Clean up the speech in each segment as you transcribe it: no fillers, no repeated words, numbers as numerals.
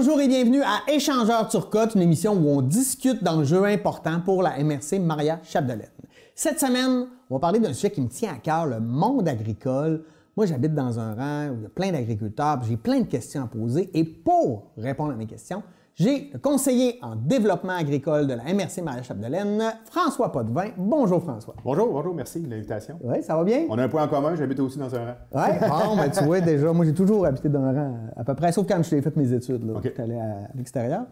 Bonjour et bienvenue à Échangeurs Turcotte, une émission où on discute d'enjeux importants pour la MRC Maria-Chapdelaine. Cette semaine, on va parler d'un sujet qui me tient à cœur, le monde agricole. Moi, j'habite dans un rang où il y a plein d'agriculteurs, j'ai plein de questions à poser. Et pour répondre à mes questions, j'ai le conseiller en développement agricole de la MRC Maria-Chapdelaine, François Potvin. Bonjour François. Bonjour, merci de l'invitation. Oui, ça va bien? On a un point en commun, j'habite aussi dans un rang. Oui, bon, ben, tu vois déjà, moi j'ai toujours habité dans un rang à peu près, sauf quand j'ai fait mes études, là, OK. j'étais allé à l'extérieur.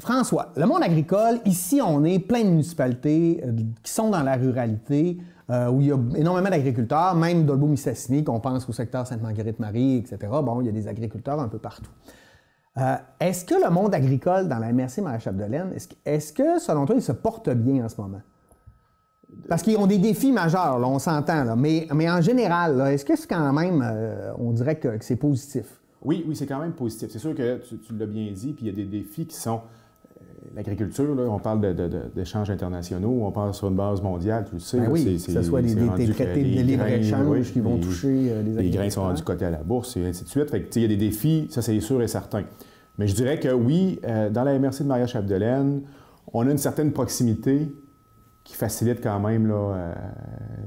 François, le monde agricole, ici on est plein de municipalités qui sont dans la ruralité, où il y a énormément d'agriculteurs, même d'Olbeau-Mistassini, qu'on pense au secteur Sainte-Marguerite-Marie, etc. Bon, il y a des agriculteurs un peu partout. Est-ce que le monde agricole dans la MRC Maria-Chapdelaine, est-ce que, selon toi, il se porte bien en ce moment? Parce qu'ils ont des défis majeurs, là, on s'entend, là, mais en général, là, est-ce que c'est quand même, on dirait que c'est positif? Oui, c'est quand même positif. C'est sûr que tu l'as bien dit, puis il y a des défis qui sont l'agriculture, là, on parle d'échanges internationaux, on parle sur une base mondiale, tu le sais. Ben là, oui, que ce soit des traités de libre-échange qui vont toucher les agriculteurs. Les grains sont rendus cotés à la bourse, et ainsi de suite. Fait que, il y a des défis, ça c'est sûr et certain. Mais je dirais que oui, dans la MRC de Maria-Chapdelaine, on a une certaine proximité qui facilite quand même là,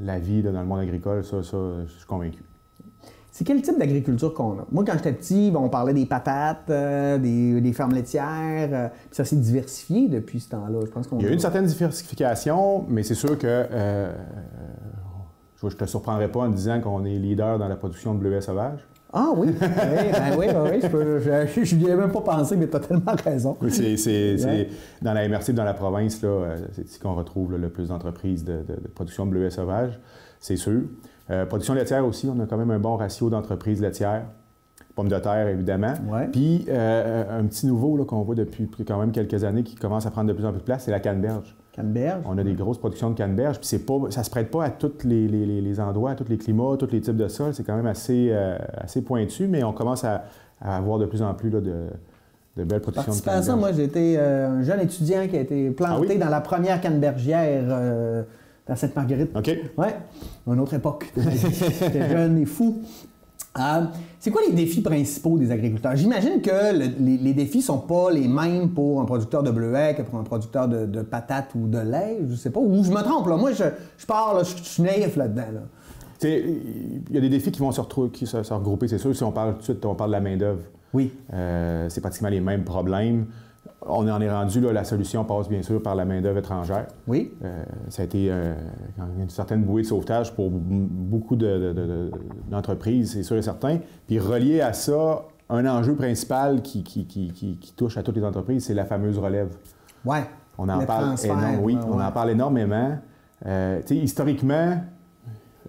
la vie là, dans le monde agricole. Ça, je suis convaincu. C'est quel type d'agriculture qu'on a? Moi, quand j'étais petit, on parlait des patates, des fermes laitières, puis ça s'est diversifié depuis ce temps-là. Je pense qu'on Il y a eu une certaine diversification, mais c'est sûr que je ne te surprendrai pas en disant qu'on est leader dans la production de bleuets sauvages. Ah oui, oui, je n'y avais même pas pensé, mais tu as tellement raison. Oui, c'est dans la MRC, dans la province, là, c'est ici qu'on retrouve là, le plus d'entreprises de production de bleuets sauvages, c'est sûr. Production laitière aussi, on a quand même un bon ratio d'entreprises laitières. Pommes de terre, évidemment. Ouais. Puis, un petit nouveau là, qu'on voit depuis quand même quelques années qui commence à prendre de plus en plus de place, c'est la canneberge. Canneberge. On a des grosses productions de canneberge, puis ça ne se prête pas à tous les endroits, à tous les climats, à tous les types de sols. C'est quand même assez pointu, mais on commence à avoir de plus en plus là, de belles productions de canneberge. À ça, moi, j'ai été un jeune étudiant qui a été planté dans la première cannebergière dans Sainte-Marguerite. OK. Oui, une autre époque. J'étais jeune et fou. C'est quoi les défis principaux des agriculteurs? J'imagine que les défis ne sont pas les mêmes pour un producteur de bleuets que pour un producteur de patates ou de lait, je ne sais pas. Ou je me trompe, là. Moi, je pars, là, je suis naïf là-dedans. Là. Il y a des défis qui vont se regrouper, c'est sûr. Si on parle tout de suite, on parle de la main-d'œuvre. Oui. C'est pratiquement les mêmes problèmes. On en est rendu, là, la solution passe bien sûr par la main-d'œuvre étrangère. Oui. Ça a été une certaine bouée de sauvetage pour beaucoup d'entreprises, c'est sûr et certain. Puis relié à ça, un enjeu principal qui touche à toutes les entreprises, c'est la fameuse relève. Oui. On en parle énormément. Oui, on en parle énormément. Historiquement,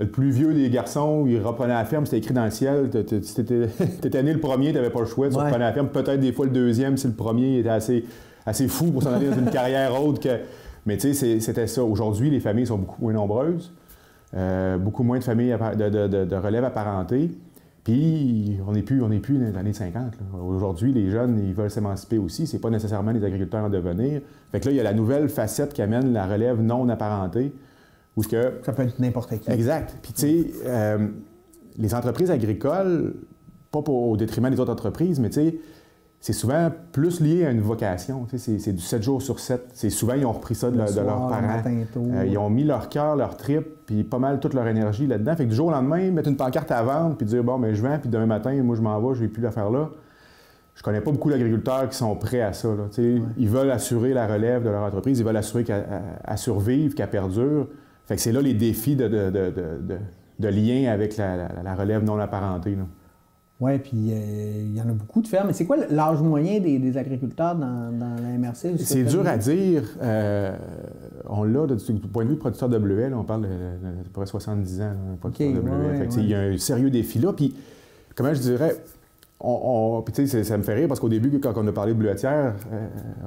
le plus vieux des garçons, il reprenait la ferme, c'était écrit dans le ciel. T'étais né le premier, t'avais pas le choix, tu reprenais la ferme. Peut-être des fois le deuxième, si le premier était assez fou pour s'en aller dans une carrière autre que... Mais tu sais, c'était ça. Aujourd'hui, les familles sont beaucoup moins nombreuses. Beaucoup moins de familles de relève apparentée. Puis, on n'est plus dans les années 50. Aujourd'hui, les jeunes, ils veulent s'émanciper aussi. C'est pas nécessairement les agriculteurs en devenir. Fait que là, il y a la nouvelle facette qui amène la relève non apparentée. Ça peut être n'importe qui. Exact. Puis, tu sais, les entreprises agricoles, pas au détriment des autres entreprises, mais tu sais, c'est souvent plus lié à une vocation. Tu sais, c'est du 7 jours sur 7. C'est souvent, ils ont repris ça de leurs parents. Ils ont mis leur cœur, leur trip, puis pas mal toute leur énergie là-dedans. Fait que du jour au lendemain, mettre une pancarte à vendre, puis dire, bon, mais je vends, puis demain matin, moi, je m'en vais, je n'ai plus l'affaire là. Je connais pas beaucoup d'agriculteurs qui sont prêts à ça. Là. Ils veulent assurer la relève de leur entreprise, ils veulent assurer qu'elle survive, qu'elle perdure. Fait que c'est là les défis de lien avec la relève non apparentée. Oui, puis il y en a beaucoup de fermes. Mais c'est quoi l'âge moyen des agriculteurs dans la MRC? C'est dur à dire. On l'a du point de vue de producteur de bleuets. Là, on parle de peu près 70 ans, producteur de bleuets. Il y a un sérieux défi là. Puis, comment je dirais... Puis, tu sais, ça me fait rire parce qu'au début, quand on a parlé de bleuetière,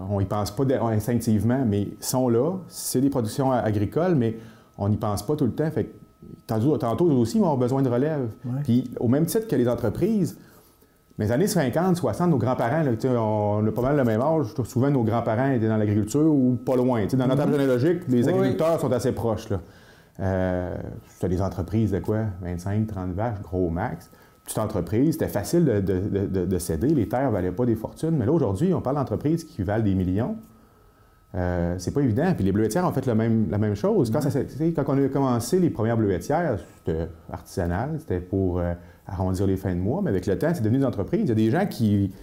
on n'y pense pas instinctivement, mais ils sont là. C'est des productions agricoles, mais on n'y pense pas tout le temps. Fait que, tantôt aussi, ils vont avoir besoin de relève. Ouais. Puis, au même titre que les entreprises, mais les années 50, 60, nos grands-parents, là, on a pas mal le même âge. Souvent, nos grands-parents étaient dans l'agriculture ou pas loin. Dans notre arbre généalogique, les agriculteurs sont assez proches. C'était des entreprises de quoi? 25, 30 vaches, gros max. petite entreprise, c'était facile de céder, les terres ne valaient pas des fortunes. Mais là, aujourd'hui, on parle d'entreprises qui valent des millions. C'est pas évident. Puis les bleuetières ont fait la même chose. Quand on a commencé les premières bleuetières, c'était artisanal, c'était pour arrondir les fins de mois, mais avec le temps, c'est devenu des entreprises. Il y a des gens qui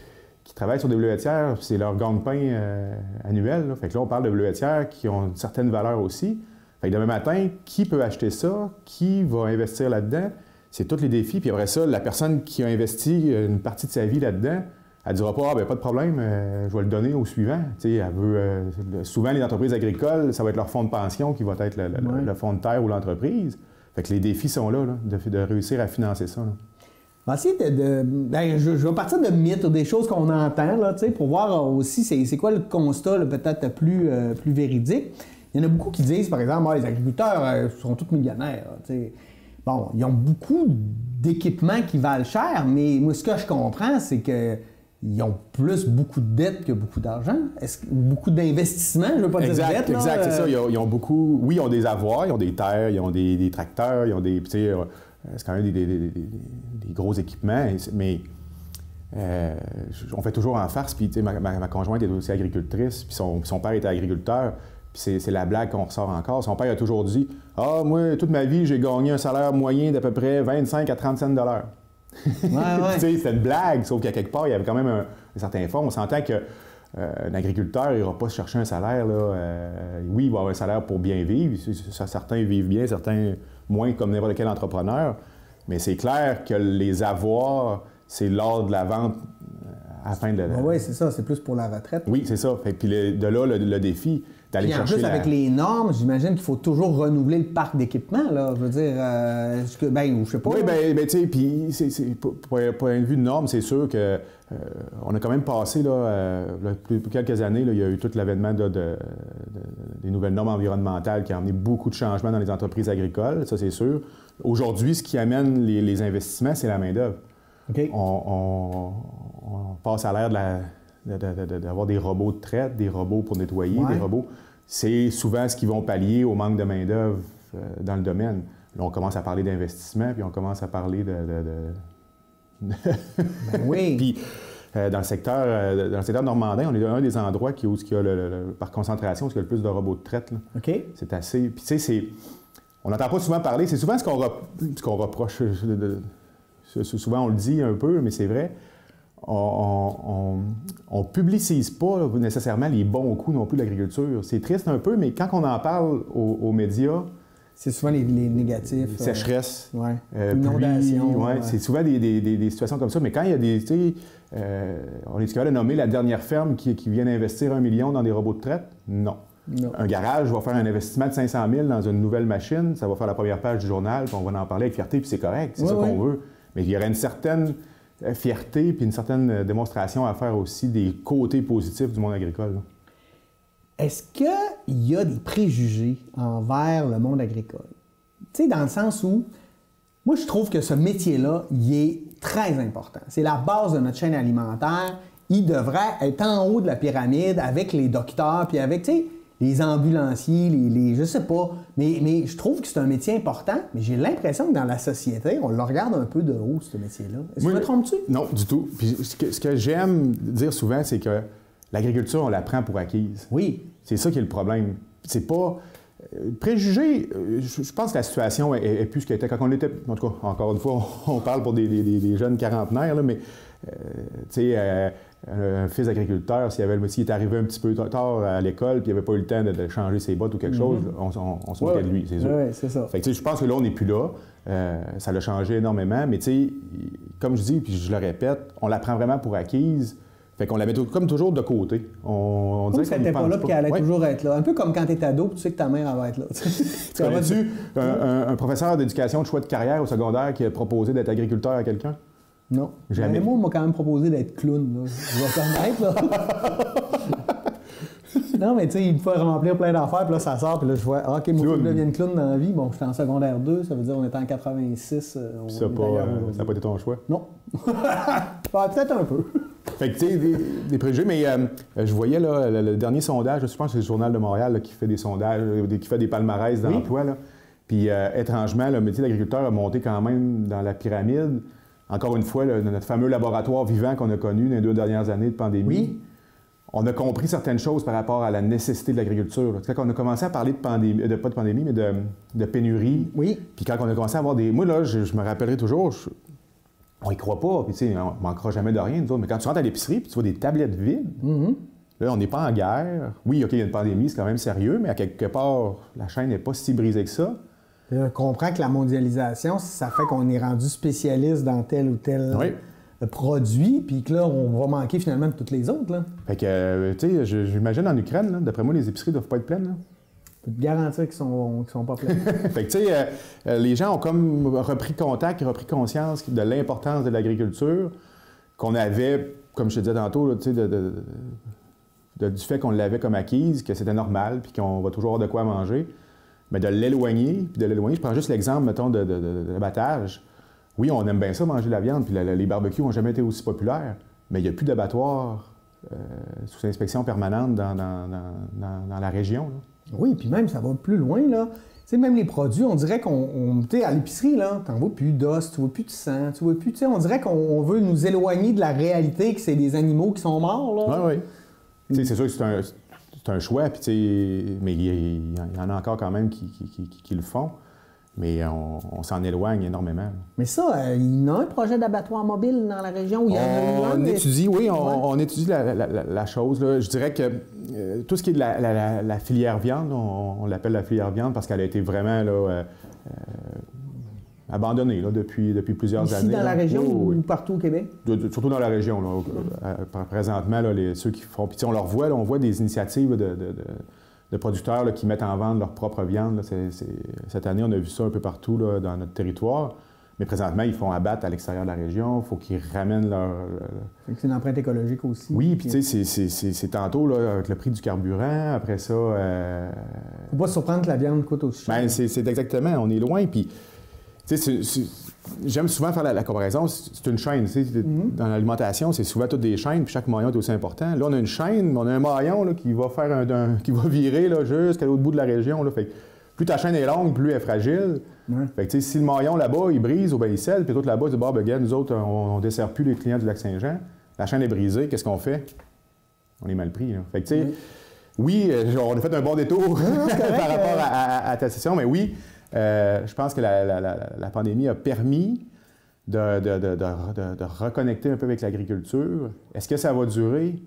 travaillent sur des bleuetières, c'est leur gagne-pain annuel. Là. Fait que là, on parle de bleuetières qui ont une certaine valeur aussi. Fait que demain matin, qui peut acheter ça? Qui va investir là-dedans? C'est tous les défis. Puis après ça, la personne qui a investi une partie de sa vie là-dedans, elle ne dira pas, pas de problème, je vais le donner au suivant. Elle veut, souvent, les entreprises agricoles, ça va être leur fonds de pension qui va être le fonds de terre ou l'entreprise. Fait que les défis sont là, de réussir à financer ça. Là. On va essayer je vais partir de mythes ou des choses qu'on entend là, pour voir aussi c'est quoi le constat peut-être plus véridique. Il y en a beaucoup qui disent, par exemple, les agriculteurs sont tous millionnaires. Bon, ils ont beaucoup d'équipements qui valent cher, mais moi, ce que je comprends, c'est qu'ils ont beaucoup de dettes que beaucoup d'argent. Beaucoup d'investissements, je ne veux pas dire dettes. Exact, c'est ça. Ils ont beaucoup... Oui, ils ont des avoirs, ils ont des terres, ils ont des tracteurs, ils ont des... c'est quand même des gros équipements, mais on fait toujours en farce. Puis ma conjointe est aussi agricultrice, puis son père était agriculteur. Puis c'est la blague qu'on ressort encore. Son père a toujours dit « Ah, moi, toute ma vie, j'ai gagné un salaire moyen d'à peu près 25 à 30 cents de l'heure. » C'est une blague, sauf qu'à quelque part, il y avait quand même un certain fond. On s'entend qu'un agriculteur n'ira pas se chercher un salaire. Oui, il va avoir un salaire pour bien vivre. Certains vivent bien, certains moins, comme n'importe quel entrepreneur. Mais c'est clair que les avoirs, c'est lors de la vente afin de... Oui, c'est ça. C'est plus pour la retraite. Oui, c'est ça. Puis de là, le défi... Puis en plus, avec les normes, j'imagine qu'il faut toujours renouveler le parc d'équipement, là. Je veux dire, je sais pas. Oui, tu sais, puis point de vue de normes, c'est sûr que on a quand même passé, depuis quelques années, il y a eu tout l'avènement des nouvelles normes environnementales qui a amené beaucoup de changements dans les entreprises agricoles, ça c'est sûr. Aujourd'hui, ce qui amène les investissements, c'est la main-d'œuvre. Okay. On passe à l'ère d'avoir des robots de traite, des robots pour nettoyer, des robots. C'est souvent ce qui vont pallier au manque de main-d'œuvre dans le domaine. Là, on commence à parler d'investissement, puis on commence à parler oui. Puis, dans le secteur normandin, on est un des endroits où il y a par concentration, où il y a le plus de robots de traite. Là. OK. C'est assez... Puis, tu sais, on n'entend pas souvent parler. C'est souvent ce qu'on reproche. Souvent, on le dit un peu, mais c'est vrai. On ne publicise pas nécessairement les bons coups non plus de l'agriculture. C'est triste un peu, mais quand on en parle aux médias... C'est souvent les négatifs. Sécheresse, inondation. C'est souvent des situations comme ça. Mais quand il y a des... on est capable de nommer la dernière ferme qui vient d'investir 1 million dans des robots de traite? Non. Un garage va faire un investissement de 500 000 dans une nouvelle machine. Ça va faire la première page du journal, puis on va en parler avec fierté, puis c'est correct. C'est ça qu'on veut. Mais il y aurait une certaine... fierté puis une certaine démonstration à faire aussi des côtés positifs du monde agricole. Là. Est-ce qu'il y a des préjugés envers le monde agricole? Tu sais, dans le sens où, moi, je trouve que ce métier-là, il est très important. C'est la base de notre chaîne alimentaire. Il devrait être en haut de la pyramide avec les docteurs, puis avec, tu sais, les ambulanciers, je sais pas. Mais je trouve que c'est un métier important, mais j'ai l'impression que dans la société, on le regarde un peu de haut, ce métier-là. Est-ce que je me trompe-tu? Non, du tout. Puis ce que j'aime dire souvent, c'est que l'agriculture, on la prend pour acquise. Oui. C'est ça qui est le problème. C'est pas... Préjugé, je pense que la situation est plus ce qu'elle était quand on était... En tout cas, encore une fois, on parle pour des jeunes quarantenaires, là, mais tu sais... un fils d'agriculteur, s'il est arrivé un petit peu tard à l'école puis il n'avait pas eu le temps de changer ses bottes ou quelque chose, on se moquait de lui, c'est sûr. Oui, c'est ça. Fait que, je pense que là, on n'est plus là. Ça l'a changé énormément, mais comme je dis, puis je le répète, on la prend vraiment pour acquise. Fait qu'on la met comme toujours de côté. On dirait qu'elle n'était pas là puis qu'elle allait toujours être là. Un peu comme quand tu es ado, tu sais que ta mère elle va être là. Tu connais-tu un professeur d'éducation de choix de carrière au secondaire qui a proposé d'être agriculteur à quelqu'un? Non. Jamais. Mais moi, on m'a quand même proposé d'être clown. Là. Je vais reconnaître, là. Non, mais tu sais, il faut remplir plein d'affaires, puis là, ça sort, puis là, je vois, OK, moi, je deviens clown dans la vie. Bon, j'étais en secondaire 2, ça veut dire on était en 86. Ça n'a pas été ton choix? Non. Peut-être un peu. Fait que, tu sais, des préjugés, mais je voyais, là, le dernier sondage, je pense que c'est le Journal de Montréal là, qui fait des sondages, qui fait des palmarès d'emploi, là. Puis, étrangement, le métier d'agriculteur a monté quand même dans la pyramide. encore une fois, notre fameux laboratoire vivant qu'on a connu dans les 2 dernières années de pandémie, on a compris certaines choses par rapport à la nécessité de l'agriculture. Quand on a commencé à parler de pandémie, pas de pandémie, mais de pénurie, puis quand on a commencé à avoir des... Moi, là, je me rappellerai toujours, on y croit pas, puis tu sais, on ne manquera jamais de rien, nous autres, mais quand tu rentres à l'épicerie puis tu vois des tablettes vides, là, on n'est pas en guerre. Oui, OK, il y a une pandémie, c'est quand même sérieux, mais à quelque part, la chaîne n'est pas si brisée que ça. On comprend que la mondialisation, ça fait qu'on est rendu spécialiste dans tel ou tel produit, puis que là, on va manquer finalement de toutes les autres. Là. Fait que, tu sais, j'imagine en Ukraine, là, d'après moi, les épiceries ne doivent pas être pleines. Là. Je peux te garantir qu'ils sont pas pleines. Fait que, tu sais, les gens ont comme repris contact, repris conscience de l'importance de l'agriculture qu'on avait, comme je te disais tantôt, là, tu sais, du fait qu'on l'avait comme acquise, que c'était normal, puis qu'on va toujours avoir de quoi manger. Mais de l'éloigner, je prends juste l'exemple, mettons, de l'abattage. Oui, on aime bien ça, manger de la viande, puis les barbecues n'ont jamais été aussi populaires, mais il n'y a plus d'abattoir sous inspection permanente dans la région. Là. Oui, puis même, ça va plus loin, là. Tu sais, même les produits, on dirait qu'on... Tu sais, à l'épicerie, là, t'en vois plus d'os, tu vois plus de sang, tu vois plus... Tu sais, on dirait qu'on veut nous éloigner de la réalité que c'est des animaux qui sont morts, là. Oui, oui. Tu sais, c'est sûr que c'est un choix, puis tu sais, mais il y en a encore quand même qui le font. Mais on s'en éloigne énormément. Mais ça, il y a un projet d'abattoir mobile dans la région où il y en a on étudie, oui, on étudie la chose. Là. Je dirais que tout ce qui est de la filière viande, on l'appelle la filière viande parce qu'elle a été vraiment là, abandonnée là, depuis plusieurs années. Ici dans la région ou partout au Québec? Surtout dans la région. Là, présentement, là, ceux qui font... Puis on leur voit, là, on voit des initiatives de producteurs là, qui mettent en vente leur propre viande. Là. Cette année, on a vu ça un peu partout là, dans notre territoire. Mais présentement, ils font abattre à l'extérieur de la région. Il faut qu'ils ramènent leur... C'est une empreinte écologique aussi. Oui, puis tu sais, c'est tantôt là, avec le prix du carburant. Après ça... Faut pas se surprendre que la viande coûte aussi cher. Bien, c'est exactement. On est loin, puis... Tu sais, j'aime souvent faire la comparaison. C'est une chaîne. Tu sais, dans l'alimentation, c'est souvent toutes des chaînes, puis chaque maillon est aussi important. Là, on a une chaîne, on a un maillon là, qui va faire qui va virer là, jusqu'à l'autre bout de la région. Là. Fait que plus ta chaîne est longue, plus elle est fragile. Fait que, tu sais, si le maillon là-bas, il brise, ou bien il scelle, puis l'autre là-bas, il dit bah, ben, nous autres, on ne dessert plus les clients du Lac-Saint-Jean. La chaîne est brisée, qu'est-ce qu'on fait? On est mal pris. Là. Fait que, tu sais, oui, on a fait un bon détour par rapport à ta session, mais oui. Je pense que la pandémie a permis de reconnecter un peu avec l'agriculture. Est-ce que ça va durer?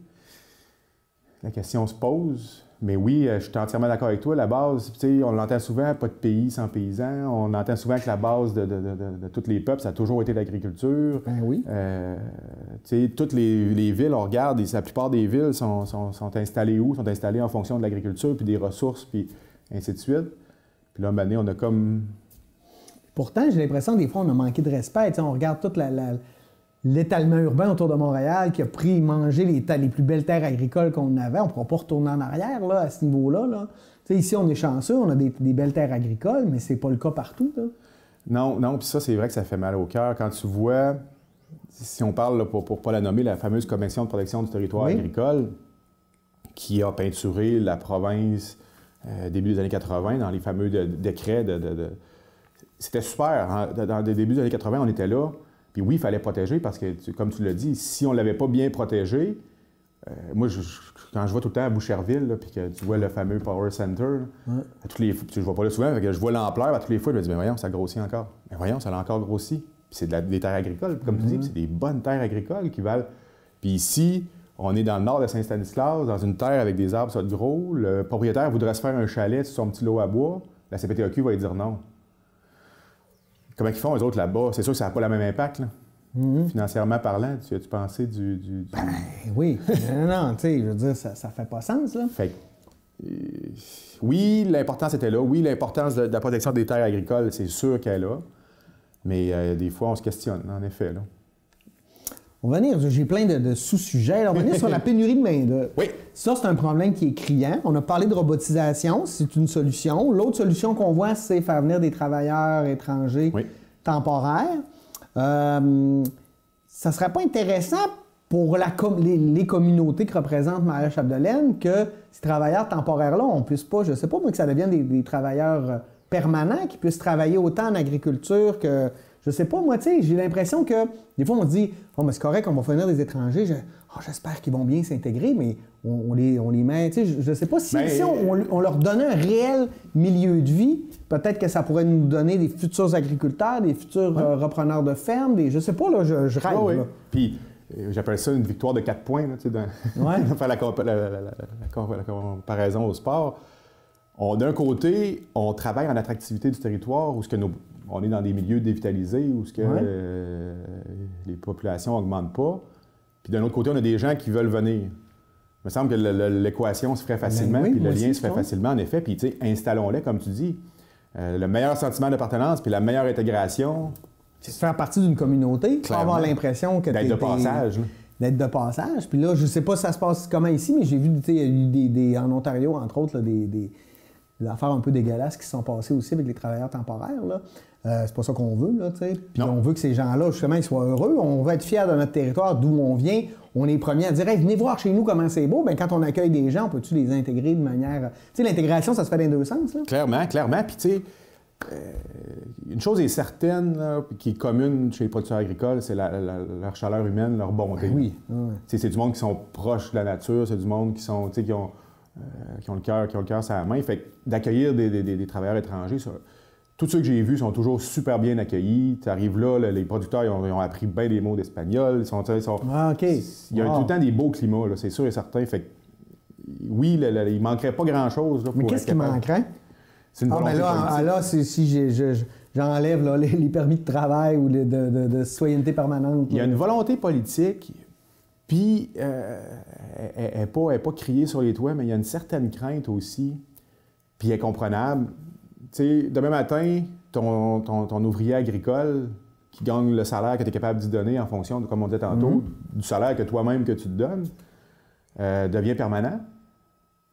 La question se pose. Mais oui, je suis entièrement d'accord avec toi. La base, tu sais, on l'entend souvent, pas de pays sans paysans. On entend souvent que la base de tous les peuples, ça a toujours été l'agriculture. Ben oui. Tu sais, toutes les villes, on regarde, la plupart des villes sont installées où? Sont installées en fonction de l'agriculture, puis des ressources, puis ainsi de suite. Puis là, à un moment donné, on a comme... Pourtant, j'ai l'impression que des fois, on a manqué de respect. Tu sais, on regarde tout l'étalement urbain autour de Montréal qui a pris manger les plus belles terres agricoles qu'on avait. On ne pourra pas retourner en arrière là, à ce niveau-là. Là. Tu sais, ici, on est chanceux, on a des belles terres agricoles, mais c'est pas le cas partout. Là. Non, puis ça, c'est vrai que ça fait mal au cœur. Quand tu vois, si on parle, là, pour ne pas la nommer, la fameuse Commission de protection du territoire agricole qui a peinturé la province... début des années 80, dans les fameux décrets C'était super. Hein? Dans le début des années 80, on était là. Puis oui, il fallait protéger parce que, comme tu l'as dit, si on ne l'avait pas bien protégé, moi, quand je vois tout le temps à Boucherville, là, puis que tu vois le fameux Power Center, à toutes les, je ne vois pas là souvent, fait que je vois l'ampleur, à toutes les fois, je me dis, mais voyons, ça grossit encore. Mais voyons, ça a encore grossi. Puis c'est des terres agricoles, comme tu dis, puis c'est des bonnes terres agricoles qui valent. Puis ici, on est dans le nord de Saint-Stanislas, dans une terre avec des arbres, ça de gros. Le propriétaire voudrait se faire un chalet sur son petit lot à bois. La CPTAQ va lui dire non. Comment ils font, eux autres, là-bas? C'est sûr que ça n'a pas le même impact, là. Financièrement parlant. Tu as-tu pensé du... Ben oui. non, tu sais, je veux dire, ça fait pas sens, là. Fait oui, l'importance était là. Oui, l'importance de la protection des terres agricoles, c'est sûr qu'elle est là. Mais des fois, on se questionne, en effet, là. On va venir, j'ai plein de sous-sujets. On va venir sur la pénurie de main-d'œuvre. Oui. Ça, c'est un problème qui est criant. On a parlé de robotisation, c'est une solution. L'autre solution qu'on voit, c'est faire venir des travailleurs étrangers temporaires. Ça ne serait pas intéressant pour les communautés que représente Maria Chapdelaine que ces travailleurs temporaires-là, on ne puisse pas, je ne sais pas, mais que ça devienne des travailleurs permanent qui puissent travailler autant en agriculture que... Je sais pas, moi, tu sais, j'ai l'impression que des fois, on se dit « Oh, mais c'est correct, on va venir des étrangers. J'espère qu'ils vont bien s'intégrer, mais on les met... » Tu sais, je sais pas si, on leur donnait un réel milieu de vie, peut-être que ça pourrait nous donner des futurs agriculteurs, des futurs repreneurs de fermes, je sais pas, là, je rêve. Oui. Là. Puis, j'appelle ça une victoire de 4 points, là, tu sais, faire la comparaison au sport. D'un côté, on travaille en attractivité du territoire où on est dans des milieux dévitalisés, où les populations n'augmentent pas. Puis d'un autre côté, on a des gens qui veulent venir. Il me semble que l'équation se ferait facilement, puis le lien se ferait facilement, en effet. Puis, tu sais, installons-les, comme tu dis. Le meilleur sentiment d'appartenance, puis la meilleure intégration... C'est faire partie d'une communauté, avoir l'impression que d'être de passage. D'être de passage. Puis là, je sais pas si ça se passe comment ici, mais j'ai vu, il y a eu en Ontario, entre autres, là, des affaires un peu dégueulasses qui se sont passées aussi avec les travailleurs temporaires, là. C'est pas ça qu'on veut, là, tu sais. Puis on veut que ces gens-là, justement, ils soient heureux. On veut être fiers de notre territoire, d'où on vient. On est les premiers à dire hey, venez voir chez nous comment c'est beau. Bien, quand on accueille des gens, on peut-tu les intégrer de manière... Tu sais, l'intégration, ça se fait dans les deux sens, là. Clairement. Puis, tu sais, une chose est certaine, là, qui est commune chez les producteurs agricoles, c'est leur chaleur humaine, leur bonté. Ben oui. C'est du monde qui sont proches de la nature, c'est du monde qui sont, qui ont le cœur sur la main. Fait que d'accueillir des travailleurs étrangers, tous ceux que j'ai vus sont toujours super bien accueillis. Tu arrives là, les producteurs ils ont appris bien des mots d'espagnol. OK. Il y a tout le temps des beaux climats, là, c'est sûr et certain. Fait que, oui, il ne manquerait pas grand-chose. Là, mais qu'est-ce qui manquerait? C'est une volonté politique. Là, si j'enlève là, les permis de travail ou de citoyenneté permanente. Il y a une volonté politique, puis elle n'est pas criée sur les toits, mais il y a une certaine crainte aussi, puis elle est comprenable. Tu sais, demain matin, ton ouvrier agricole qui gagne le salaire que tu es capable d'y donner en fonction, comme on disait tantôt, du salaire que toi-même que tu te donnes, devient permanent.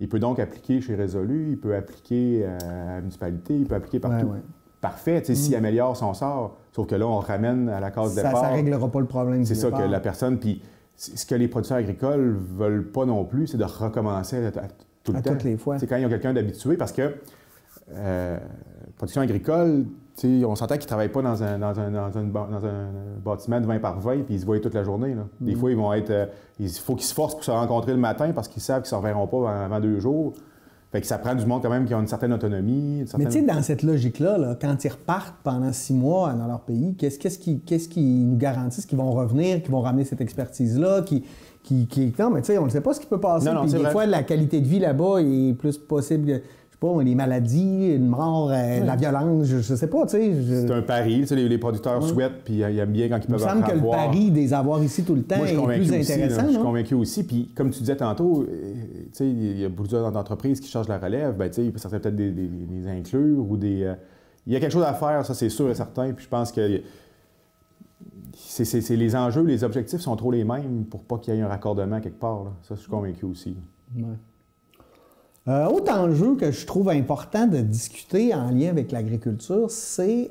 Il peut donc appliquer chez Résolu, il peut appliquer à la municipalité, il peut appliquer partout. Ouais. Parfait, tu sais, s'il améliore son sort. Sauf que là, on ramène à la case départ. Ça ne réglera pas le problème. C'est ça que la personne... Puis ce que les producteurs agricoles ne veulent pas non plus, c'est de recommencer tout le temps. Toutes les fois. C'est quand ils ont quelqu'un d'habitué, parce que production agricole, on s'entend qu'ils ne travaillent pas dans un bâtiment de 20 par 20 puis ils se voient toute la journée. Là. Des fois, ils vont être... il faut qu'ils se forcent pour se rencontrer le matin parce qu'ils savent qu'ils ne se reverront pas avant 2 jours. Fait que ça prend du monde quand même qui a une certaine autonomie. Mais tu sais, dans cette logique-là, là, quand ils repartent pendant 6 mois dans leur pays, qu'est-ce qui nous garantit qu'ils vont revenir, qu'ils vont ramener cette expertise-là, Non, mais tu sais, on ne sait pas ce qui peut passer. Non, puis des fois, la qualité de vie là-bas est plus possible... Pas, les maladies, une mort, la violence, je sais pas, tu sais. C'est un pari, tu sais, les producteurs souhaitent, puis ils aiment bien quand ils peuvent avoir. Il me semble que le pari des avoir ici tout le temps est plus intéressant. Je suis convaincu aussi, puis comme tu disais tantôt, tu sais, il y a beaucoup d'entreprises qui changent la relève, bien, tu sais, ça serait peut-être des inclure ou des... il y a quelque chose à faire, ça, c'est sûr et certain, puis je pense que c'est les enjeux, les objectifs sont trop les mêmes pour pas qu'il y ait un raccordement quelque part, là. Ça, je suis convaincu aussi. Ouais. Autre enjeu que je trouve important de discuter en lien avec l'agriculture, c'est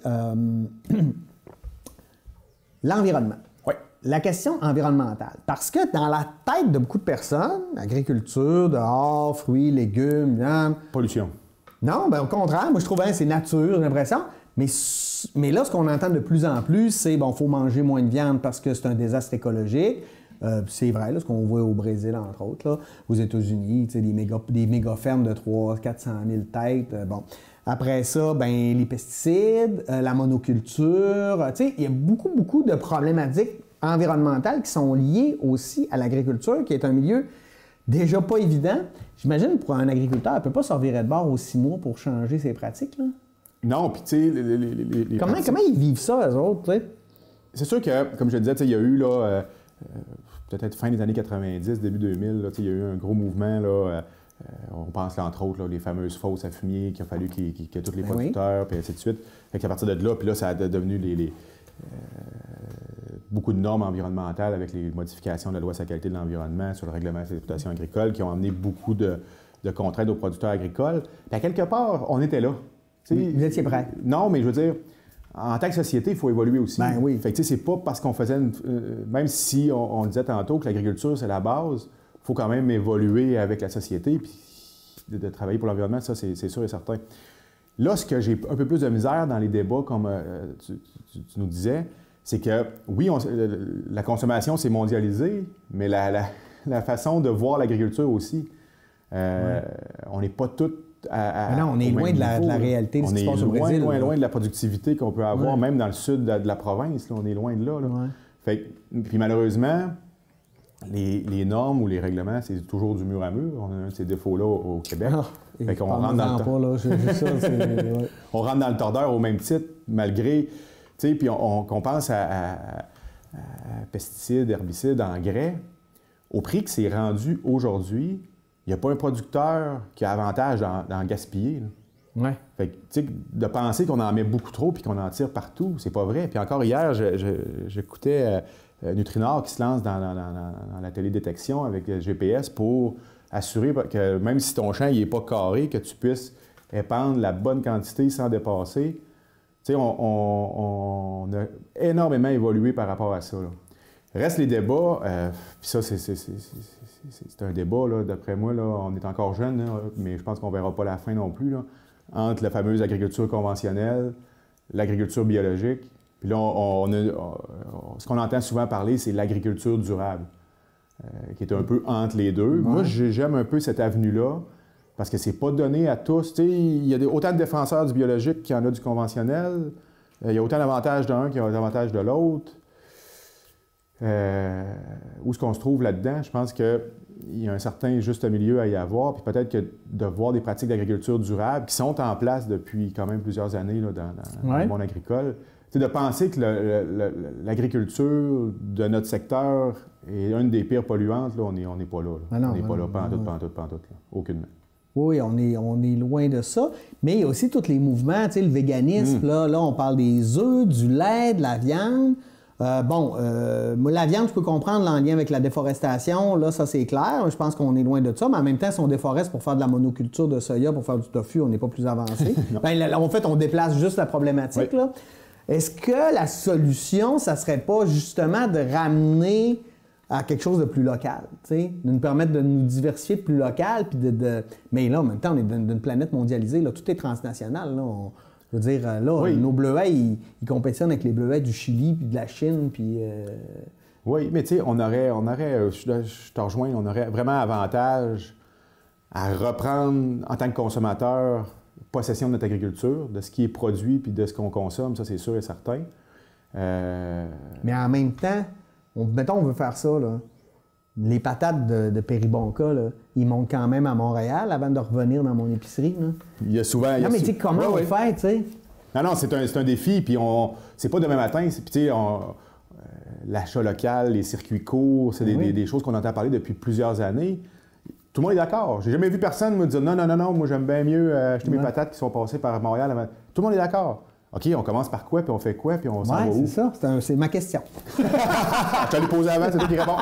l'environnement. Oui. La question environnementale. Parce que dans la tête de beaucoup de personnes, agriculture, dehors, fruits, légumes, viande... Pollution. Non, bien au contraire, moi je trouve que c'est nature, j'ai l'impression. Mais là, ce qu'on entend de plus en plus, c'est bon, il faut manger moins de viande parce que c'est un désastre écologique. C'est vrai, là, ce qu'on voit au Brésil, entre autres, là, aux États-Unis, des méga fermes de 300-400 000 têtes. Bon. Après ça, ben, les pesticides, la monoculture. Il y a beaucoup de problématiques environnementales qui sont liées aussi à l'agriculture, qui est un milieu déjà pas évident. J'imagine pour un agriculteur, il ne peut pas se revirer de bord aux 6 mois pour changer ses pratiques. Là. Non, puis tu sais, comment ils vivent ça, eux autres? T'sais? C'est sûr que, comme je le disais, il y a eu là. Peut-être fin des années 90, début 2000, là, il y a eu un gros mouvement. Là, on pense là, entre autres là, les fameuses fosses à fumier qu'il a fallu qu'il y ait tous les producteurs, puis ainsi de suite. Fait qu'à partir de là, puis là, ça a devenu beaucoup de normes environnementales avec les modifications de la loi sur la qualité de l'environnement, sur le règlement sur l'exploitation agricole, qui ont amené beaucoup de contraintes aux producteurs agricoles. Puis à quelque part, on était là. Vous étiez prêts? Non, mais je veux dire... En tant que société, il faut évoluer aussi. Ben oui. Fait que, c'est pas parce qu'on faisait... même si on disait tantôt que l'agriculture, c'est la base, il faut quand même évoluer avec la société puis de travailler pour l'environnement, ça, c'est sûr et certain. Là, ce que j'ai un peu plus de misère dans les débats, comme tu nous disais, c'est que, oui, la consommation s'est mondialisée, mais la façon de voir l'agriculture aussi. On n'est pas tous non, on est loin de la réalité de ce qui se passe au Brésil. On est loin de la productivité qu'on peut avoir, même dans le sud de la province. Là, on est loin de là. Ouais. Puis malheureusement, les normes ou les règlements, c'est toujours du mur à mur. On a un de ces défauts-là au Québec. Fait qu'on rentre dans on rentre dans le tordeur au même titre, malgré... Puis qu'on pense à pesticides, herbicides, engrais, au prix que c'est rendu aujourd'hui, il n'y a pas un producteur qui a avantage d'en gaspiller. Ouais. Fait que, de penser qu'on en met beaucoup trop puis qu'on en tire partout, c'est pas vrai. Puis encore hier, j'écoutais Nutrinor qui se lance dans la télédétection avec le GPS pour assurer que même si ton champ n'est pas carré, que tu puisses épandre la bonne quantité sans dépasser. On a énormément évolué par rapport à ça. Là. Reste les débats, puis ça, c'est un débat, là, d'après moi, là, on est encore jeune, mais je pense qu'on ne verra pas la fin non plus, là, entre la fameuse agriculture conventionnelle, l'agriculture biologique. Puis là, ce qu'on entend souvent parler, c'est l'agriculture durable, qui est un peu entre les deux. Ouais. Moi, j'aime un peu cette avenue-là, parce que c'est pas donné à tous. Il y a autant de défenseurs du biologique qu'il y en a du conventionnel. Il y a autant d'avantages d'un qu'il y a d'avantages de l'autre. Où est-ce qu'on se trouve là-dedans? Je pense qu'il y a un certain juste milieu à y avoir. Puis peut-être que de voir des pratiques d'agriculture durable qui sont en place depuis quand même plusieurs années là, dans le monde agricole. De penser que l'agriculture de notre secteur est une des pires polluantes, là, on n'est pas là. On n'est pas là, pantoute, aucunement. Oui, on est loin de ça. Mais il y a aussi tous les mouvements, le véganisme. Là, on parle des œufs, du lait, de la viande. La viande, je peux comprendre en lien avec la déforestation. Là, ça, c'est clair. Je pense qu'on est loin de ça. Mais en même temps, si on déforeste pour faire de la monoculture de soya, pour faire du tofu, on n'est pas plus avancé. En fait, on déplace juste la problématique. Là. Est-ce que la solution, ça serait pas justement de ramener à quelque chose de plus local, de nous permettre de nous diversifier de plus local, puis mais là, en même temps, on est dans une planète mondialisée, là, tout est transnational, là. Je veux dire, là, nos bleuets, ils compétitionnent avec les bleuets du Chili, puis de la Chine, puis... Oui, mais tu sais, on aurait, je te rejoins, on aurait vraiment avantage à reprendre, en tant que consommateur, possession de notre agriculture, de ce qui est produit, puis de ce qu'on consomme, ça, c'est sûr et certain. Mais en même temps, mettons, on veut faire ça, là. Les patates de Péribonka, là, ils montent quand même à Montréal avant de revenir dans mon épicerie. Là. Il y a souvent... Non, mais tu sais, comment on fait, tu sais? Non, c'est un défi, puis c'est pas demain matin. Puis tu sais, l'achat local, les circuits courts, c'est des choses qu'on entend parler depuis plusieurs années. Tout le monde est d'accord. J'ai jamais vu personne me dire « Non, moi j'aime bien mieux acheter mes patates qui sont passées par Montréal. » Tout le monde est d'accord. OK, on commence par quoi, puis on fait quoi, puis on s'en va où? C'est ça. C'est ma question. Je t'allais poser avant, c'est toi qui réponds.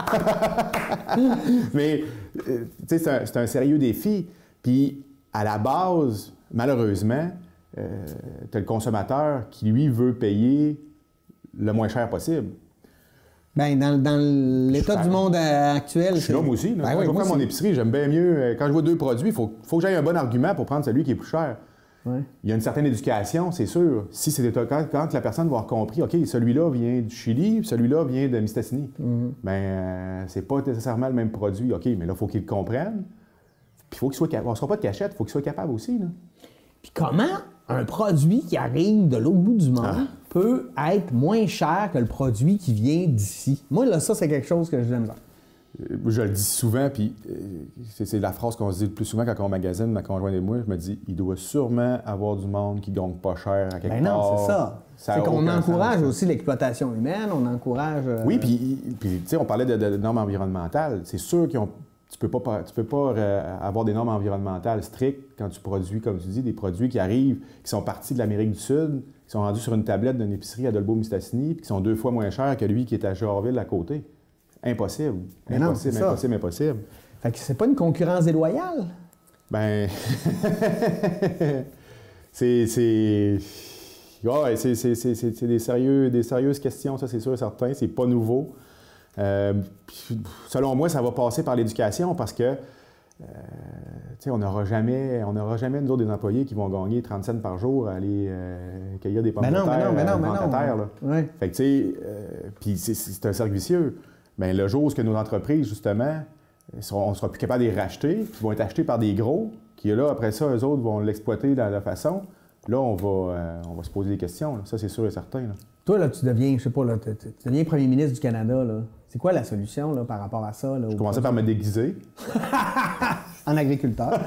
Mais, tu sais, c'est un sérieux défi. Puis, à la base, malheureusement, tu as le consommateur qui, lui, veut payer le moins cher possible. Bien, dans l'état du monde actuel... Je suis là, moi aussi. Quand je vais faire mon épicerie, j'aime bien mieux... Quand je vois deux produits, il faut que j'aie un bon argument pour prendre celui qui est plus cher. Ouais. Il y a une certaine éducation, c'est sûr. Si c'est quand la personne va avoir compris, OK, celui-là vient du Chili, celui-là vient de Mistassini, c'est pas nécessairement le même produit. OK, mais là, il faut qu'il le comprenne. Puis il faut qu'il soit capable. On ne sera pas de cachette, il faut qu'il soit capable aussi. Là. Puis comment un produit qui arrive de l'autre bout du monde peut être moins cher que le produit qui vient d'ici? Moi, là, ça, c'est quelque chose que j'aime bien. Je le dis souvent, puis c'est la phrase qu'on se dit le plus souvent quand on magasine, ma conjointe et moi, je me dis, il doit sûrement avoir du monde qui gagne pas cher à quelque part. Non, c'est ça. C'est qu'on encourage aussi l'exploitation humaine, on encourage... Oui, puis tu sais, on parlait de normes environnementales. C'est sûr que tu peux pas avoir des normes environnementales strictes quand tu produis, comme tu dis, des produits qui arrivent, qui sont partis de l'Amérique du Sud, qui sont rendus sur une tablette d'une épicerie à Dolbeau-Mistassini, puis qui sont 2 fois moins chers que lui qui est à Jorville à côté. Impossible. Impossible. Fait que c'est pas une concurrence déloyale? Ben... c'est des sérieuses questions, ça, c'est sûr et certain. C'est pas nouveau. Selon moi, ça va passer par l'éducation parce que on n'aura jamais, nous autres, des employés qui vont gagner 30 cents par jour à aller cueillir des pommes de terre. Ouais. Fait que, tu sais, puis c'est un cercle vicieux. Bien, le jour où nos entreprises, justement, on ne sera plus capable de les racheter, qui vont être achetés par des gros, qui, là, après ça, eux autres vont l'exploiter de la façon, là, on va se poser des questions. Là. Ça, c'est sûr et certain. Là. Toi, là, tu deviens, je sais pas, là, tu deviens premier ministre du Canada, là. C'est quoi la solution, là, par rapport à ça? Là, je commençais par me déguiser. En agriculteur.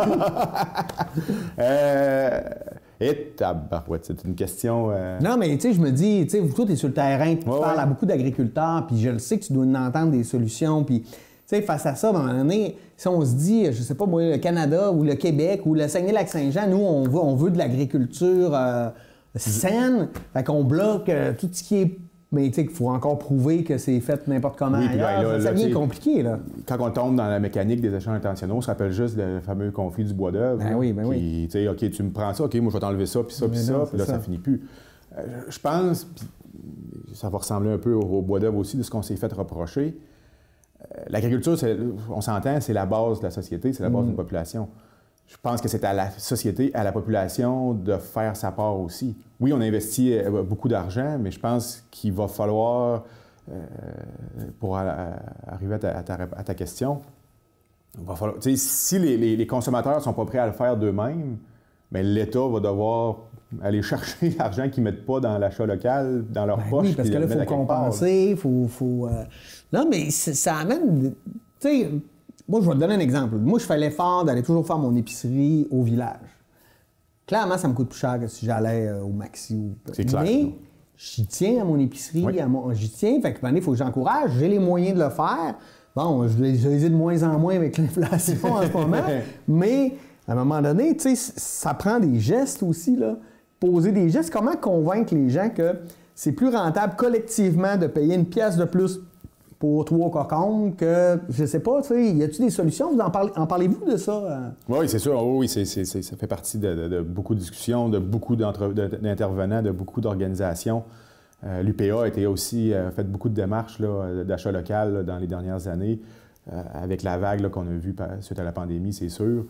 Et tabarouette, c'est une question... Non, mais tu sais, je me dis, tu sais, toi, tu es sur le terrain, tu parles à beaucoup d'agriculteurs, puis je le sais que tu dois en entendre des solutions, puis, tu sais, face à ça, à un moment donné, si on se dit, je sais pas, moi, le Canada ou le Québec ou le Saguenay-Lac-Saint-Jean, nous, on veut de l'agriculture saine, fait qu'on bloque tout ce qui est... Mais tu sais qu'il faut encore prouver que c'est fait n'importe comment ailleurs. Ça devient compliqué, là. Quand on tombe dans la mécanique des échanges internationaux, on se rappelle juste le fameux conflit du bois d'œuvre. Ben oui. Tu sais, OK, tu me prends ça, OK, moi, je vais t'enlever ça, puis ça, puis ça, puis là, ça finit plus. Je pense, puis ça va ressembler un peu au bois d'œuvre aussi, de ce qu'on s'est fait reprocher. L'agriculture, on s'entend, c'est la base de la société, c'est la base d'une population. Je pense que c'est à la société, à la population de faire sa part aussi. Oui, on investit beaucoup d'argent, mais je pense qu'il va falloir, pour arriver à ta question, il va falloir, si les consommateurs ne sont pas prêts à le faire d'eux-mêmes, bien, l'État va devoir aller chercher l'argent qu'ils ne mettent pas dans l'achat local, dans leur poche. Oui, parce que là, il faut compenser, il faut... Non, mais ça amène... Tu sais... Moi, je vais te donner un exemple. Moi, je fais l'effort d'aller toujours faire mon épicerie au village. Clairement, ça me coûte plus cher que si j'allais au Maxi. C'est clair. Mais j'y tiens à mon épicerie. Oui. J'y tiens. Fait que, il faut que j'encourage. J'ai les moyens de le faire. Bon, je les ai de moins en moins avec l'inflation en ce moment. Mais, à un moment donné, tu sais, ça prend des gestes aussi, là. Poser des gestes. Comment convaincre les gens que c'est plus rentable collectivement de payer une pièce de plus pour 3 cocombes que, je sais pas, tu sais, y a-t-il des solutions? Vous en parlez-vous de ça? Oui, c'est sûr. Oui, ça fait partie de beaucoup de discussions, de beaucoup d'intervenants, de beaucoup d'organisations. L'UPA a été aussi fait beaucoup de démarches d'achat local là, dans les dernières années, avec la vague là, qu'on a vue suite à la pandémie, c'est sûr.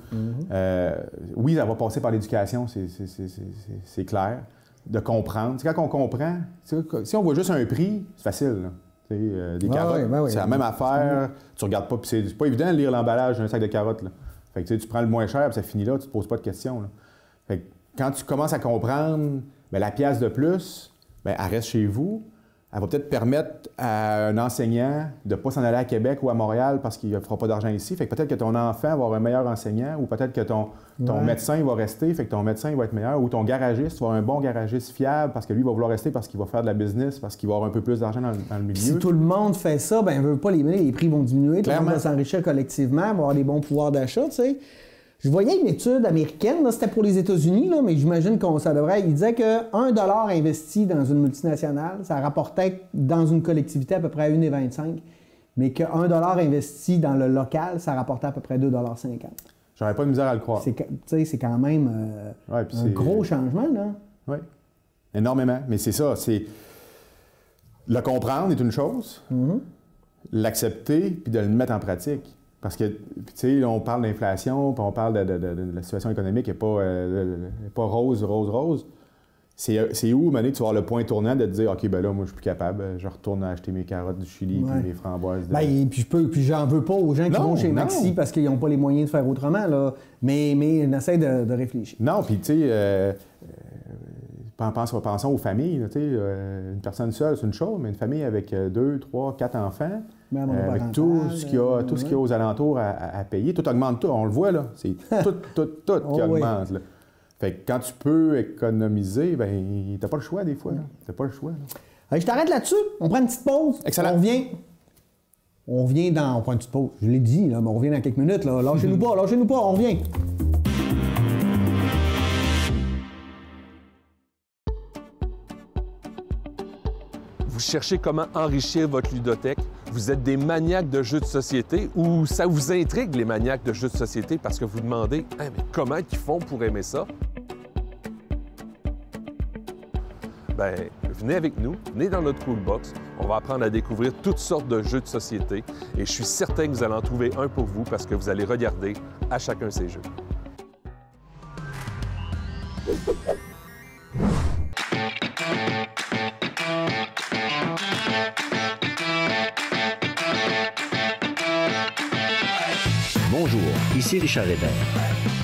Oui, ça va passer par l'éducation, c'est clair. De comprendre. Quand on comprend, si on voit juste un prix, c'est facile. Là. Des carottes, c'est la même affaire. Tu regardes pas, puis c'est pas évident de lire l'emballage d'un sac de carottes. Là. Fait que tu prends le moins cher, puis ça finit là, tu te poses pas de questions. Là. Fait que quand tu commences à comprendre, bien, la pièce de plus, bien, elle reste chez vous. Elle va peut-être permettre à un enseignant de ne pas s'en aller à Québec ou à Montréal parce qu'il ne fera pas d'argent ici. Fait que peut-être que ton enfant va avoir un meilleur enseignant ou peut-être que ton médecin va rester, fait que ton médecin va être meilleur ou ton garagiste va avoir un bon garagiste fiable parce que lui va vouloir rester parce qu'il va faire de la business, parce qu'il va avoir un peu plus d'argent dans le milieu. Si tout le monde fait ça, bien, veut pas les prix vont diminuer, tout le monde va s'enrichir collectivement, va avoir des bons pouvoirs d'achat, tu sais. Je voyais une étude américaine, là, c'était pour les États-Unis, là, mais j'imagine que ça devrait... Il disait que 1 $ investi dans une multinationale, ça rapportait dans une collectivité à peu près 1,25 $, mais que 1 $ investi dans le local, ça rapportait à peu près 2,50 $. J'aurais pas de misère à le croire. C'est quand même un gros changement, là. Oui, énormément. Mais c'est ça, c'est... Le comprendre est une chose, l'accepter puis de le mettre en pratique. Parce que, tu sais, on parle d'inflation, puis on parle de la situation économique qui n'est pas rose. C'est où, Mané, tu vas avoir le point tournant de te dire, OK, ben là, moi, je suis plus capable, je retourne acheter mes carottes du Chili puis mes framboises. Puis j'en veux pas aux gens qui vont chez Maxi parce qu'ils n'ont pas les moyens de faire autrement, là. Mais on essaie de réfléchir. Non, puis, tu sais, pensons aux familles. Tu sais, une personne seule, c'est une chose, mais une famille avec 2, 3, 4 enfants, avec tout ce qu'il y a aux alentours à payer, tout augmente tout. On le voit, là. C'est tout qui augmente. Là. Fait que quand tu peux économiser, bien, t'as pas le choix des fois. T'as pas le choix. Je t'arrête là-dessus. On prend une petite pause. Excellent. On revient dans... On prend une petite pause. Je l'ai dit, là, mais on revient dans quelques minutes. Là. Lâchez-nous pas, on revient. Vous cherchez comment enrichir votre ludothèque? Vous êtes des maniaques de jeux de société ou ça vous intrigue, les maniaques de jeux de société, parce que vous demandez mais comment ils font pour aimer ça? bien, venez avec nous, venez dans notre toolbox. On va apprendre à découvrir toutes sortes de jeux de société et je suis certain que vous allez en trouver un pour vous parce que vous allez regarder à chacun ces jeux. Bonjour, ici Richard Hébert.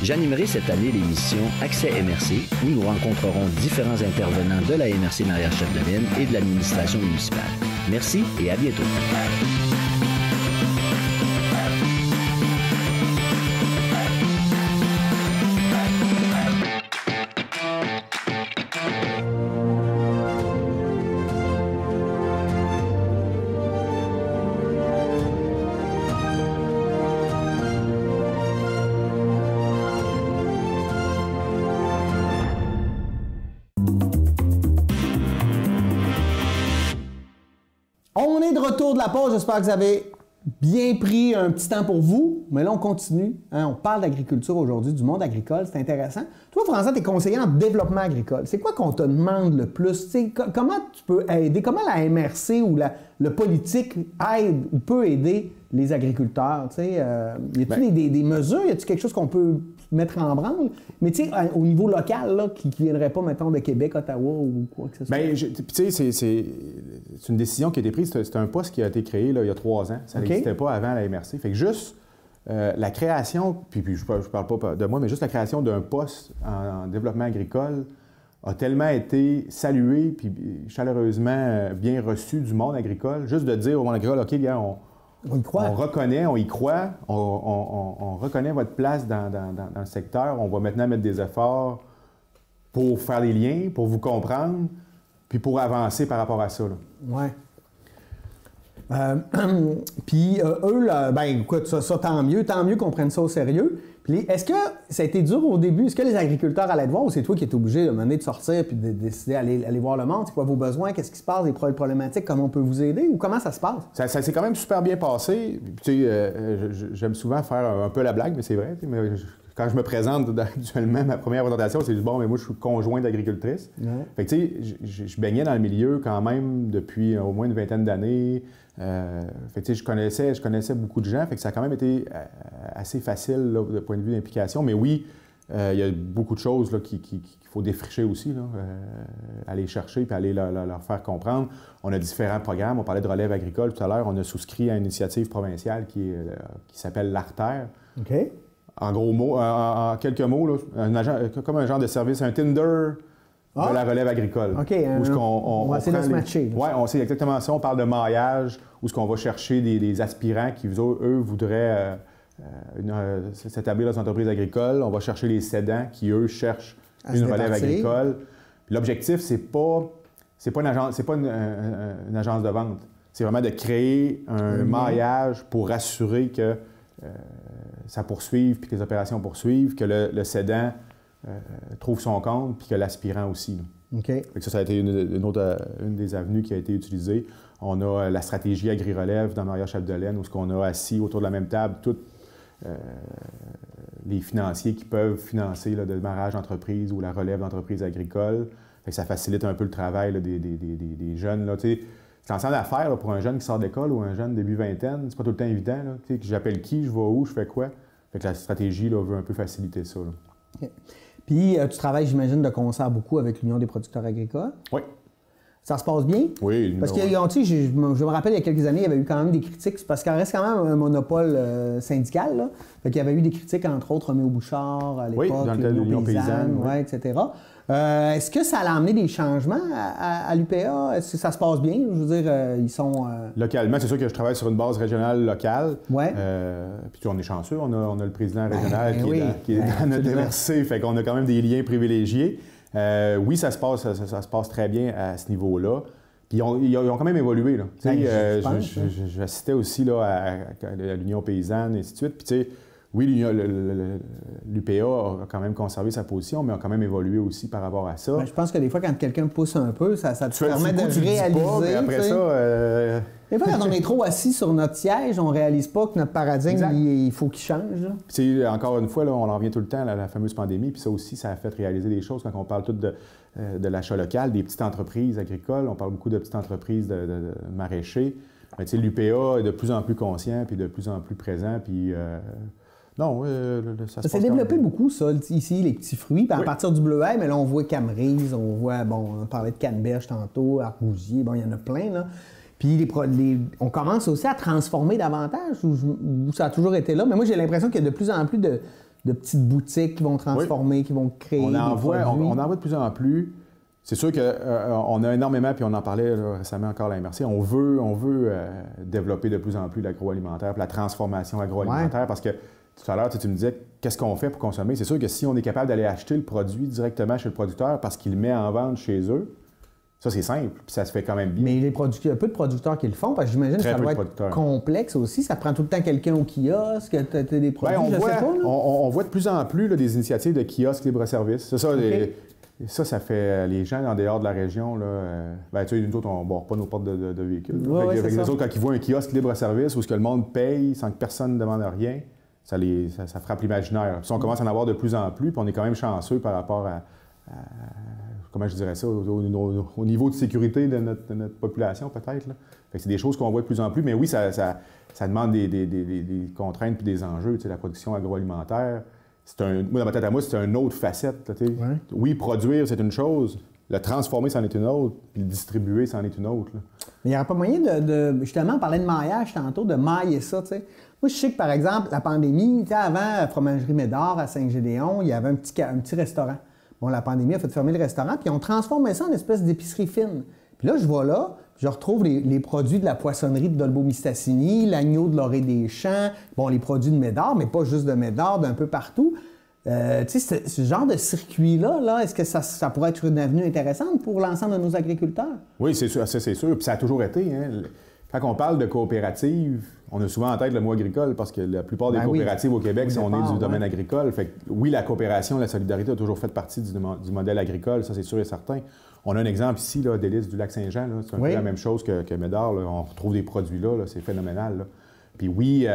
J'animerai cette année l'émission Accès MRC où nous rencontrerons différents intervenants de la MRC Maria-Chapdelaine et de l'administration municipale. Merci et à bientôt. On est de retour de la pause. J'espère que vous avez bien pris un petit temps pour vous. Mais là, on continue. Hein, on parle d'agriculture aujourd'hui, du monde agricole. C'est intéressant. Toi, François, tu es conseiller en développement agricole. C'est quoi qu'on te demande le plus? Comment tu peux aider? Comment la MRC ou le politique aide ou peut aider les agriculteurs? Y a-t-il des mesures? Y a-t-il quelque chose qu'on peut mettre en branle? Mais tu sais, au niveau local, là, qui ne viendrait pas, mettons, de Québec, Ottawa ou quoi que ce soit. Bien, tu sais, c'est une décision qui a été prise. C'est un poste qui a été créé là, il y a 3 ans. Ça n'existait pas avant la MRC. Fait que juste la création, puis je parle pas de moi, mais juste la création d'un poste en développement agricole a tellement été salué puis chaleureusement bien reçu du monde agricole. Juste de dire au monde agricole, OK, gars, on y croit. On reconnaît, on y croit, on reconnaît votre place dans le secteur. On va maintenant mettre des efforts pour faire des liens, pour vous comprendre, puis pour avancer par rapport à ça. Oui. Puis eux, là, ben écoute, ça tant mieux qu'on prenne ça au sérieux. Puis est-ce que ça a été dur au début? Est-ce que les agriculteurs allaient te voir ou c'est toi qui es obligé de sortir puis de décider d'aller voir le monde? C'est quoi vos besoins? Qu'est-ce qui se passe? Des problématiques? Comment on peut vous aider? Ou comment ça se passe? Ça s'est quand même super bien passé. Tu sais, j'aime souvent faire un peu la blague, mais c'est vrai. Mais quand je me présente actuellement, ma première présentation, c'est bon, mais moi, je suis conjoint d'agricultrice. Ouais. Fait que tu sais, je baignais dans le milieu quand même depuis au moins une vingtaine d'années. Fait que tu sais, je connaissais beaucoup de gens. Fait que ça a quand même été assez facile là, de point de vue d'implication. Mais oui, il y a beaucoup de choses là, qu'il faut défricher aussi, là, aller chercher puis aller leur faire comprendre. On a différents programmes. On parlait de relève agricole tout à l'heure. On a souscrit à une initiative provinciale qui s'appelle l'Artère. OK. En gros mots, en quelques mots, là, comme un genre de service, un Tinder de la relève agricole. OK. On va essayer de se matcher. Oui, c'est exactement ça. On parle de maillage, où ce qu'on va chercher des aspirants qui, eux, voudraient s'établir dans une entreprise agricole. On va chercher les cédants qui, eux, cherchent une relève agricole. Puis l'objectif, c'est pas une agence de vente. C'est vraiment de créer un maillage pour assurer que ça poursuive, puis que les opérations poursuivent, que le cédant trouve son compte, puis que l'aspirant aussi. OK. Ça a été une des avenues qui a été utilisée. On a la stratégie Agri-Relève dans Maria-Chapdelaine, où on a assis autour de la même table tous les financiers qui peuvent financer le démarrage d'entreprise ou la relève d'entreprise agricole. Ça facilite un peu le travail là, des jeunes. Là, c'est ensemble à faire là, pour un jeune qui sort d'école ou un jeune début vingtaine. C'est pas tout le temps évident. Là, j'appelle qui, je vais où, je fais quoi. Fait que la stratégie là, veut un peu faciliter ça. Là. Okay. Puis, tu travailles, j'imagine, de concert beaucoup avec l'Union des producteurs agricoles. Oui. Ça se passe bien? Oui. Parce que, je me rappelle, il y a quelques années, il y avait eu quand même des critiques, parce qu'il reste quand même un monopole syndical. Là. Fait qu'il y avait eu des critiques, entre autres, Roméo Bouchard à l'époque, dans l'Union paysanne, etc. Est-ce que ça a amené des changements à l'UPA? Est-ce que ça se passe bien? Je veux dire, ils sont... Localement, c'est sûr que je travaille sur une base régionale locale. Oui. Puis on est chanceux, on a le président régional qui est dans notre MRC, fait qu'on a quand même des liens privilégiés. Oui, ça se passe très bien à ce niveau-là. Puis ils ont quand même évolué. Là. J'assistais aussi là, à l'Union paysanne, et ainsi de suite. Puis tu sais, oui, l'UPA a quand même conservé sa position, mais a quand même évolué aussi par rapport à ça. Ben, je pense que des fois, quand quelqu'un pousse un peu, ça te permet de réaliser. Pas, mais après ça... Des fois, quand on est trop assis sur notre siège, on ne réalise pas que notre paradigme, il faut qu'il change. Puis, encore une fois, là, on en revient tout le temps à la fameuse pandémie. Puis ça aussi, ça a fait réaliser des choses quand on parle tout de de l'achat local, des petites entreprises agricoles. On parle beaucoup de petites entreprises de maraîchers. L'UPA est de plus en plus conscient, puis de plus en plus présent, puis... ça s'est développé beaucoup, ça, ici, les petits fruits. Puis à partir du bleuet, mais là, on voit Camerise, on voit, on parlait de canneberge tantôt, arbousier, il y en a plein, là. Puis on commence aussi à transformer davantage, ou ça a toujours été là. Mais moi, j'ai l'impression qu'il y a de plus en plus de petites boutiques qui vont transformer, qui vont créer des produits. On en voit de plus en plus. C'est sûr qu'on a énormément, puis on en parlait récemment encore à la MRC, on veut développer de plus en plus l'agroalimentaire, puis la transformation agroalimentaire, parce que tout à l'heure, tu me disais, qu'est-ce qu'on fait pour consommer? C'est sûr que si on est capable d'aller acheter le produit directement chez le producteur parce qu'il le met en vente chez eux, ça, c'est simple, puis ça se fait quand même bien. Mais il y a peu de producteurs qui le font, parce que j'imagine que ça doit être complexe aussi. Ça prend tout le temps quelqu'un au kiosque, tu as des produits, on voit de plus en plus des initiatives de kiosques libre-service. C'est ça, ça fait les gens en dehors de la région, là, nous autres, on ne barre pas nos portes de véhicules. Les autres, quand ils voient un kiosque libre-service où ce que le monde paye sans que personne ne demande rien, ça frappe l'imaginaire. Puis on commence à en avoir de plus en plus, puis on est quand même chanceux par rapport à comment je dirais ça, au niveau de sécurité de notre population, peut-être. C'est des choses qu'on voit de plus en plus, mais oui, ça demande des contraintes et des enjeux. La production agroalimentaire, moi, dans ma tête à moi, c'est une autre facette. Oui, produire, c'est une chose. Le transformer, c'en est une autre. Puis le distribuer, c'en est une autre. Là. Mais il n'y aurait pas moyen justement, on parlait de maillage tantôt, de mailler ça, tu sais. Moi, je sais que, par exemple, la pandémie, avant, à Fromagerie Médard, à Saint-Gédéon, il y avait un petit restaurant. Bon, la pandémie a fait fermer le restaurant, puis on transformait ça en espèce d'épicerie fine. Puis là, je vois là, je retrouve les produits de la poissonnerie de Dolbeau-Mistassini, l'agneau de Lorée-des-Champs, bon, les produits de Médard, mais pas juste de Médard, d'un peu partout. Tu sais, ce genre de circuit-là, est-ce que ça pourrait être une avenue intéressante pour l'ensemble de nos agriculteurs? Oui, c'est sûr, c'est sûr. Puis ça a toujours été. Hein. Quand on parle de coopératives, on a souvent en tête le mot agricole parce que la plupart des coopératives au Québec sont nées du domaine agricole. Fait que, oui, la coopération, la solidarité a toujours fait partie du modèle agricole, ça c'est sûr et certain. On a un exemple ici, là, Délices du Lac-Saint-Jean. C'est un peu la même chose que Médard. Là. On retrouve des produits là, c'est phénoménal. Là. Puis oui,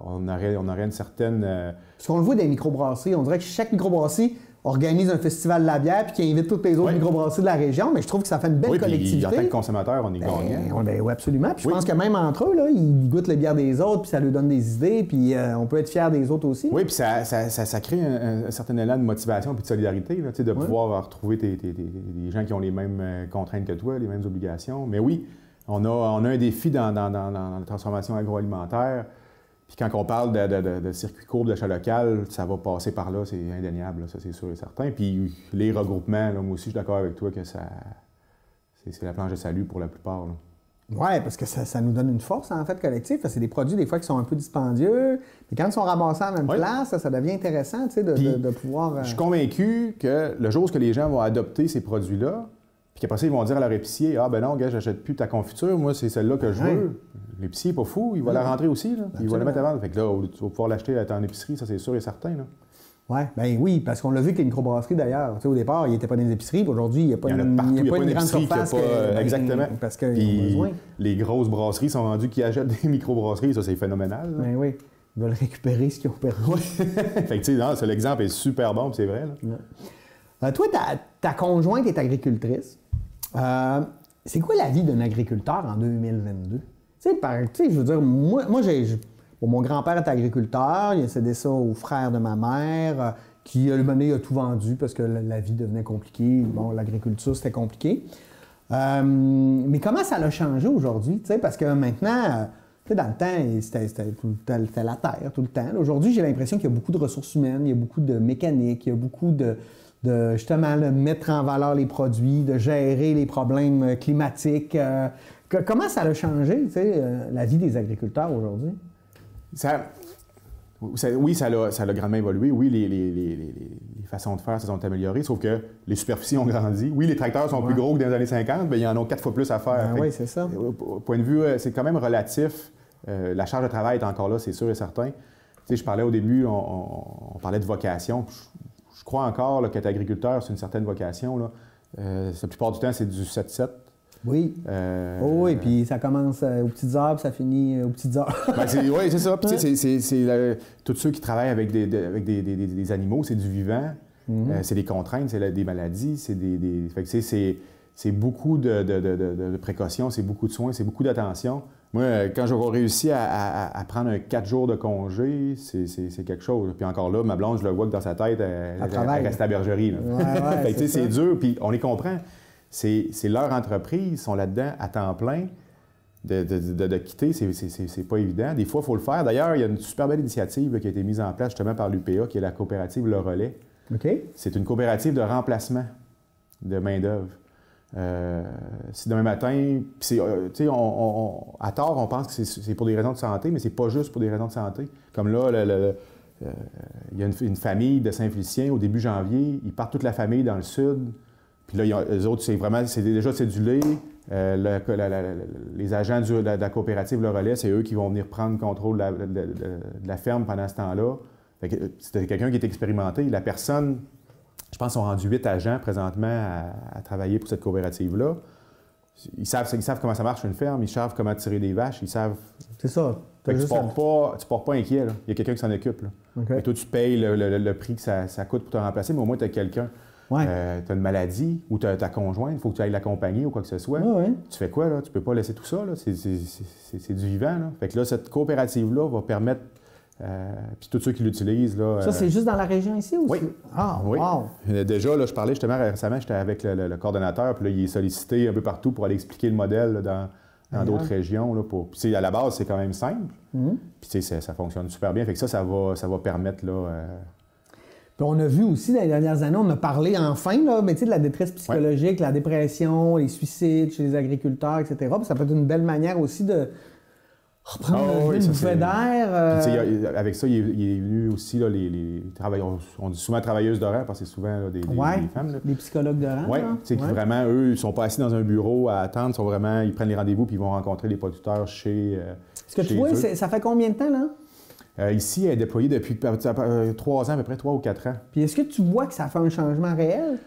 on aurait une certaine... Parce qu'on le voit des microbrasseries, on dirait que chaque microbrasserie organise un festival de la bière puis qui invite toutes les autres microbrasseries de la région, mais je trouve que ça fait une belle collectivité. En tant que consommateur, on est gagnant. Oui, absolument. Puis je pense que même entre eux, là, ils goûtent les bières des autres, puis ça leur donne des idées, puis on peut être fiers des autres aussi. Oui, puis ça crée un certain élan de motivation puis de solidarité, là, de pouvoir retrouver des gens qui ont les mêmes contraintes que toi, les mêmes obligations. Mais oui, on a un défi dans la transformation agroalimentaire. Puis quand on parle de circuit courbe d'achat local, ça va passer par là, c'est indéniable, là, ça c'est sûr et certain. Puis les regroupements, là, moi aussi je suis d'accord avec toi que c'est la planche de salut pour la plupart. Oui, parce que ça nous donne une force en fait collective. C'est des produits des fois qui sont un peu dispendieux, mais quand ils sont ramassés à la même place, ça devient intéressant de pouvoir... Je suis convaincu que le jour où les gens vont adopter ces produits-là, puis qu'après ça, ils vont dire à leur épicier, « Ah ben non, gars, j'achète plus ta confiture, moi, c'est celle-là que je veux. » L'épicier n'est pas fou, il va la rentrer aussi, là. Il va la mettre à vendre. Fait que là, tu vas pouvoir l'acheter en épicerie, ça c'est sûr et certain, là. Oui, parce qu'on l'a vu que les microbrasseries, d'ailleurs, au départ, ils n'étaient pas dans les épiceries, puis aujourd'hui, il n'y a pas une grande surface. Exactement. Parce qu'ils ont besoin. Les grosses brasseries sont rendues qui achètent des microbrasseries, ça c'est phénoménal. Oui, ils veulent récupérer ce qu'ils ont perdu. Fait que tu sais, l'exemple est super bon, c'est vrai, là. Toi, ta conjointe est agricultrice. C'est quoi la vie d'un agriculteur en 2022? Tu sais, je veux dire, moi mon grand-père est agriculteur, il a cédé ça au frère de ma mère, qui, à un moment donné, a tout vendu parce que la vie devenait compliquée. Bon, l'agriculture, c'était compliqué. Mais comment ça l'a changé aujourd'hui? Parce que maintenant, dans le temps, c'était la terre tout le temps. Aujourd'hui, j'ai l'impression qu'il y a beaucoup de ressources humaines, il y a beaucoup de mécanique, il y a beaucoup de justement, de mettre en valeur les produits, de gérer les problèmes climatiques. Comment ça a changé, la vie des agriculteurs aujourd'hui? Oui, ça a grandement évolué. Oui, les façons de faire se sont améliorées, sauf que les superficies ont grandi. Oui, les tracteurs sont plus gros que dans les années 50, mais ils en ont 4 fois plus à faire. Oui, c'est ça. Au point de vue, c'est quand même relatif. La charge de travail est encore là, c'est sûr et certain. Tu sais, je parlais au début, on parlait de vocation. Je crois encore là, qu'être agriculteur, c'est une certaine vocation. Là. La plupart du temps, c'est du 7-7. Oui. Oui, puis ça commence aux petites heures, puis ça finit aux petites heures. Oui, c'est ça. Puis, c'est tous ceux qui travaillent avec des animaux, c'est du vivant. c'est des contraintes, c'est des maladies, c'est fait que c'est beaucoup de précautions, c'est beaucoup de soins, c'est beaucoup d'attention. Moi, quand j'aurai réussi à prendre 4 jours de congé, c'est quelque chose. Puis encore là, ma blonde, je le vois que dans sa tête, elle reste à la bergerie. Là. Ouais, fait que c'est dur, puis on les comprend. C'est leur entreprise, ils sont là-dedans à temps plein. De quitter, c'est pas évident. Des fois, il faut le faire. D'ailleurs, il y a une super belle initiative là, qui a été mise en place justement par l'UPA, qui est la coopérative Le Relais. OK. C'est une coopérative de remplacement de main-d'œuvre. Si demain matin, à tort, on pense que c'est pour des raisons de santé, mais c'est pas juste pour des raisons de santé. Comme là, il y a une famille de Saint-Félicien, au début janvier, ils partent toute la famille dans le sud. Puis là, eux autres, c'est déjà cédulé. Les agents de la coopérative Le Relais, c'est eux qui vont venir prendre le contrôle de la ferme pendant ce temps-là. C'était quelqu'un qui est expérimenté. La personne, je pense, sont rendus 8 agents présentement à travailler pour cette coopérative-là. Ils savent comment ça marche une ferme, ils savent comment tirer des vaches, ils savent... C'est ça. Tu ne pars pas inquiet. Là. Il y a quelqu'un qui s'en occupe. Là. Okay. Et toi, tu payes le prix que ça coûte pour te remplacer, mais au moins, tu as quelqu'un. Ouais. Tu as une maladie ou tu as ta conjointe, il faut que tu ailles l'accompagner ou quoi que ce soit. Ouais. Tu fais quoi, là? Tu peux pas laisser tout ça, là. C'est du vivant, là. Fait que là, cette coopérative-là va permettre, puis tous ceux qui l'utilisent, là... Ça, c'est juste dans la région ici aussi? Oui. Ah, oui. Wow! Déjà, là, je parlais justement récemment, j'étais avec le coordonnateur, puis là, il est sollicité un peu partout pour aller expliquer le modèle là, dans d'autres régions, là, Puis à la base, c'est quand même simple, puis ça fonctionne super bien. Fait que ça va permettre, là... Puis on a vu aussi, dans les dernières années, on a parlé enfin là, mais de la détresse psychologique, la dépression, les suicides chez les agriculteurs, etc. Puis ça peut être une belle manière aussi de reprendre une bouffée d'air. Avec ça, il est venu aussi là, les travailleurs, on dit souvent travailleuses d'horaire parce que c'est souvent là, des femmes. Là. Les psychologues de rang. Oui, qui vraiment, eux, ils ne sont pas assis dans un bureau à attendre, ils prennent les rendez-vous puis ils vont rencontrer les producteurs chez Est-ce que tu vois, ça fait combien de temps, là? Ici, elle est déployée depuis 3 ans, à peu près 3 ou 4 ans. Puis est-ce que tu vois que ça fait un changement réel?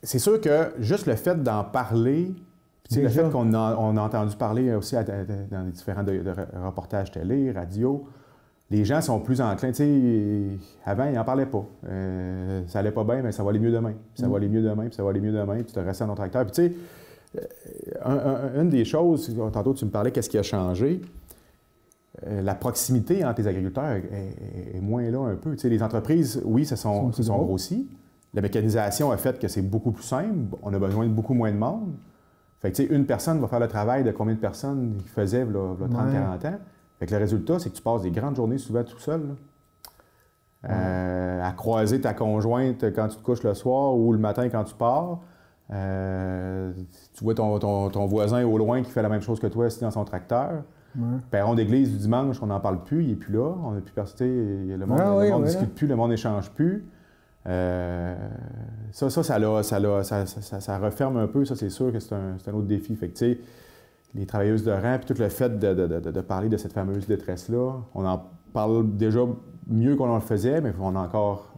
C'est sûr que juste le fait d'en parler, puis le fait qu'on a entendu parler aussi dans les différents reportages télé, radio, les gens sont plus enclins. Avant, ils n'en parlaient pas. Ça allait pas bien, mais ça va aller mieux demain. Puis ça va aller mieux demain, puis ça va aller mieux demain, puis tu te restes à notre acteur. Puis tu sais, une des choses, tantôt tu me parlais, qu'est-ce qui a changé? La proximité entre les agriculteurs est moins là un peu. Tu sais, les entreprises, oui, se sont grossies. La mécanisation a fait que c'est beaucoup plus simple. On a besoin de beaucoup moins de monde. Fait que, tu sais, une personne va faire le travail de combien de personnes qui faisaient il y a 30-40 ans. Fait que le résultat, c'est que tu passes des grandes journées souvent tout seul. À croiser ta conjointe quand tu te couches le soir ou le matin quand tu pars. Tu vois ton voisin au loin qui fait la même chose que toi assis dans son tracteur. Perron d'église du dimanche, on n'en parle plus, il n'est plus là. On n'a plus personne, le monde ne discute plus, le monde n'échange plus. Ça referme un peu, ça c'est sûr que c'est un autre défi. Fait que, tu sais, les travailleuses de rang, puis tout le fait de parler de cette fameuse détresse-là, on en parle déjà mieux qu'on le faisait, mais on a encore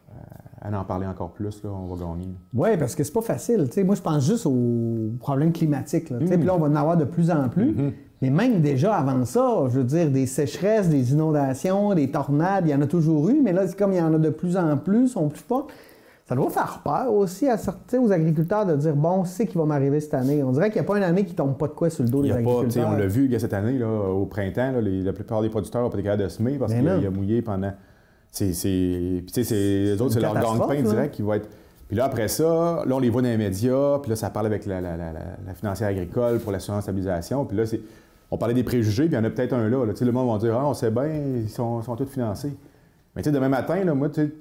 à en parler encore plus, là, on va gagner. Oui, parce que c'est pas facile. T'sais, moi, je pense juste aux problèmes climatiques. Puis là, on va en avoir de plus en plus. Mais même déjà avant ça, je veux dire, des sécheresses, des inondations, des tornades, il y en a toujours eu, mais là, c'est comme il y en a de plus en plus, sont plus forts. Ça doit faire peur aussi aux agriculteurs de dire, bon, c'est qui va m'arriver cette année. On dirait qu'il n'y a pas une année qui ne tombe pas de quoi sur le dos des agriculteurs. On l'a vu cette année, là, au printemps, là, la plupart des producteurs n'ont pas été capables de semer parce qu'il a mouillé pendant... Puis les autres, c'est leur gang-pain direct qui va être... Puis là, après ça, là, on les voit dans les médias, puis là, ça parle avec la financière agricole pour l'assurance stabilisation, puis là, on parlait des préjugés, puis il y en a peut-être un là. Le monde va dire « Ah, on sait bien, ils sont tous financés. » Mais tu sais, demain matin, là, moi, tu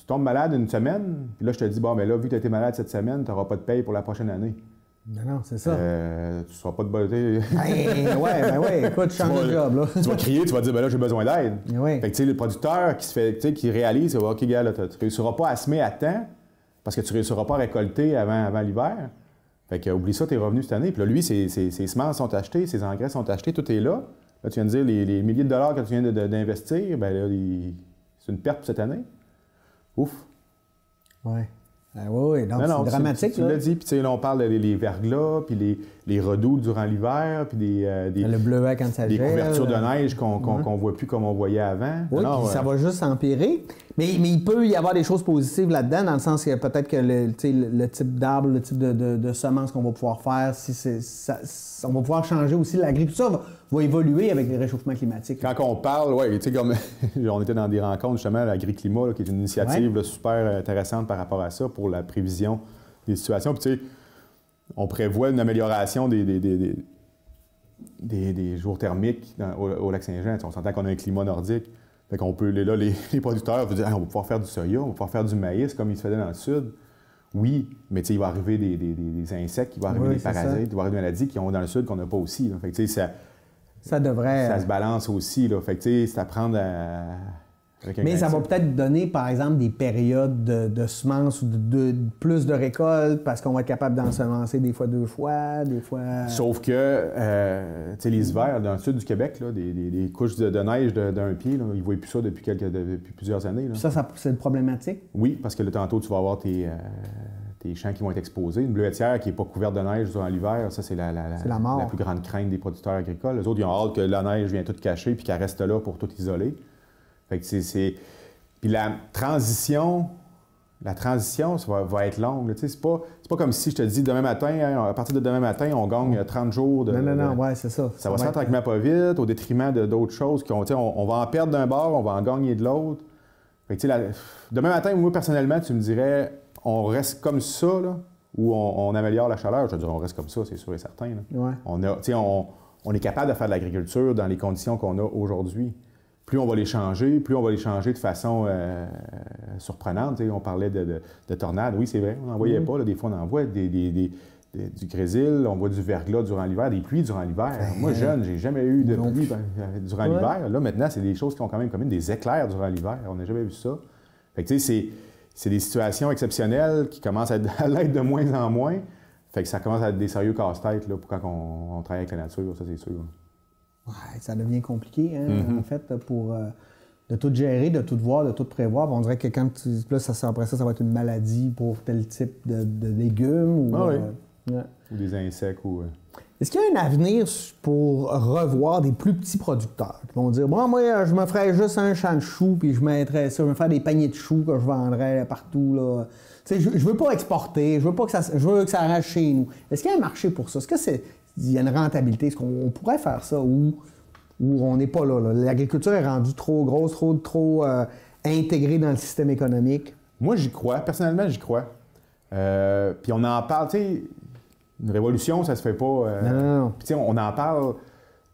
tombes malade une semaine, puis là, je te dis « Bon, mais là, vu que tu as été malade cette semaine, tu n'auras pas de paye pour la prochaine année. » Non, c'est ça. Tu ne seras pas de bonté. Écoute, change de job, là. Tu vas crier, tu vas dire, ben là, j'ai besoin d'aide. Ouais. Fait que, tu sais, le producteur qui réalise, OK, gars, là, tu ne réussiras pas à semer à temps parce que tu ne réussiras pas à récolter avant l'hiver. Fait que, oublie ça, tes revenus cette année. Puis là, lui, ses semences sont achetées, ses engrais sont achetés, tout est là. Là, tu viens de dire, les milliers de dollars que tu viens d'investir, ben là, c'est une perte pour cette année. Ouf. Oui. Oui, donc c'est dramatique. Tu l'as dit, puis là, on parle des verglas, puis les redoutes durant l'hiver, puis le bleuet quand ça des gèle. couvertures de neige qu'on voit plus comme on voyait avant. Oui, puis ça va juste empirer. Mais il peut y avoir des choses positives là-dedans, dans le sens que peut-être que le type d'arbre, le type de semences qu'on va pouvoir faire, on va pouvoir changer aussi. L'agriculture va évoluer avec les réchauffements climatiques. Quand on parle, oui, tu sais, comme on était dans des rencontres justement à l'Agri-Climat, qui est une initiative là, super intéressante par rapport à ça pour la prévision des situations. Puis tu sais, on prévoit une amélioration des jours thermiques au lac Saint-Jean. On s'entend qu'on a un climat nordique. Fait qu'on peut, là, les producteurs vont dire on va pouvoir faire du soya, on va pouvoir faire du maïs comme ils se faisaient dans le sud. Oui, mais tu sais, il va arriver des insectes, il va arriver des parasites, il va arriver des maladies qui ont dans le sud qu'on n'a pas aussi. Là. Fait que tu sais, ça devrait. Ça se balance aussi. Là. Fait que tu sais, c'est à prendre Mais ça va peut-être donner, par exemple, des périodes de semences ou de plus de récoltes parce qu'on va être capable d'ensemencer des fois 2 fois, des fois... Sauf que, tu sais, les hivers dans le sud du Québec, là, des couches de neige d'un pied, là, ils ne voient plus ça depuis plusieurs années. Là. Ça c'est une problématique? Oui, parce que là, tantôt, tu vas avoir tes champs qui vont être exposés. Une bleuetière qui n'est pas couverte de neige durant l'hiver, ça, c'est la plus grande crainte des producteurs agricoles. Les autres, ils ont hâte que la neige vienne tout cacher puis qu'elle reste là pour tout isoler. Fait que Puis la transition, ça va être longue. Tu sais, c'est pas comme si je te dis demain matin, à partir de demain matin, on gagne 30 jours de. Non, ouais, c'est ça. Ça va se faire tranquillement pas vite, au détriment d'autres choses. On va en perdre d'un bord, on va en gagner de l'autre. Fait que, tu sais, demain matin, moi, personnellement, tu me dirais, on reste comme ça, là, ou on améliore la chaleur. Je te dirais, on reste comme ça, c'est sûr et certain. Là. Ouais. On est capable de faire de l'agriculture dans les conditions qu'on a aujourd'hui. Plus on va les changer, de façon surprenante. On parlait de tornades. Oui, c'est vrai, on n'en voyait pas. Là, des fois, on en voit du grésil, on voit du verglas durant l'hiver, des pluies durant l'hiver. Moi, jeune, j'ai jamais eu de pluie durant l'hiver. Là, maintenant, c'est des choses qui ont quand même comme des éclairs durant l'hiver. On n'a jamais vu ça. Fait que, tu sais, c'est des situations exceptionnelles qui commencent à l'être de moins en moins. Fait que ça commence à être des sérieux casse-têtes là, pour quand on travaille avec la nature, ça, c'est sûr. Ouais, ça devient compliqué, en fait, pour de tout gérer, de tout voir, de tout prévoir. On dirait que quand après ça va être une maladie pour tel type de légumes. Ou, ou des insectes. Est-ce qu'il y a un avenir pour revoir des plus petits producteurs qui vont dire, moi, je me ferais juste un champ de choux, puis je mettrais ça, je me ferais des paniers de choux que je vendrais partout, là. Tu sais, je veux pas exporter, je veux que ça reste chez nous. Est-ce qu'il y a un marché pour ça? Est-ce que il y a une rentabilité? Est-ce qu'on pourrait faire ça ou on n'est pas là? L'agriculture est rendue trop grosse, trop intégrée dans le système économique? Moi, j'y crois. Personnellement, j'y crois. Puis on en parle, tu sais, une révolution, ça se fait pas... Non. Puis tu sais, on en parle,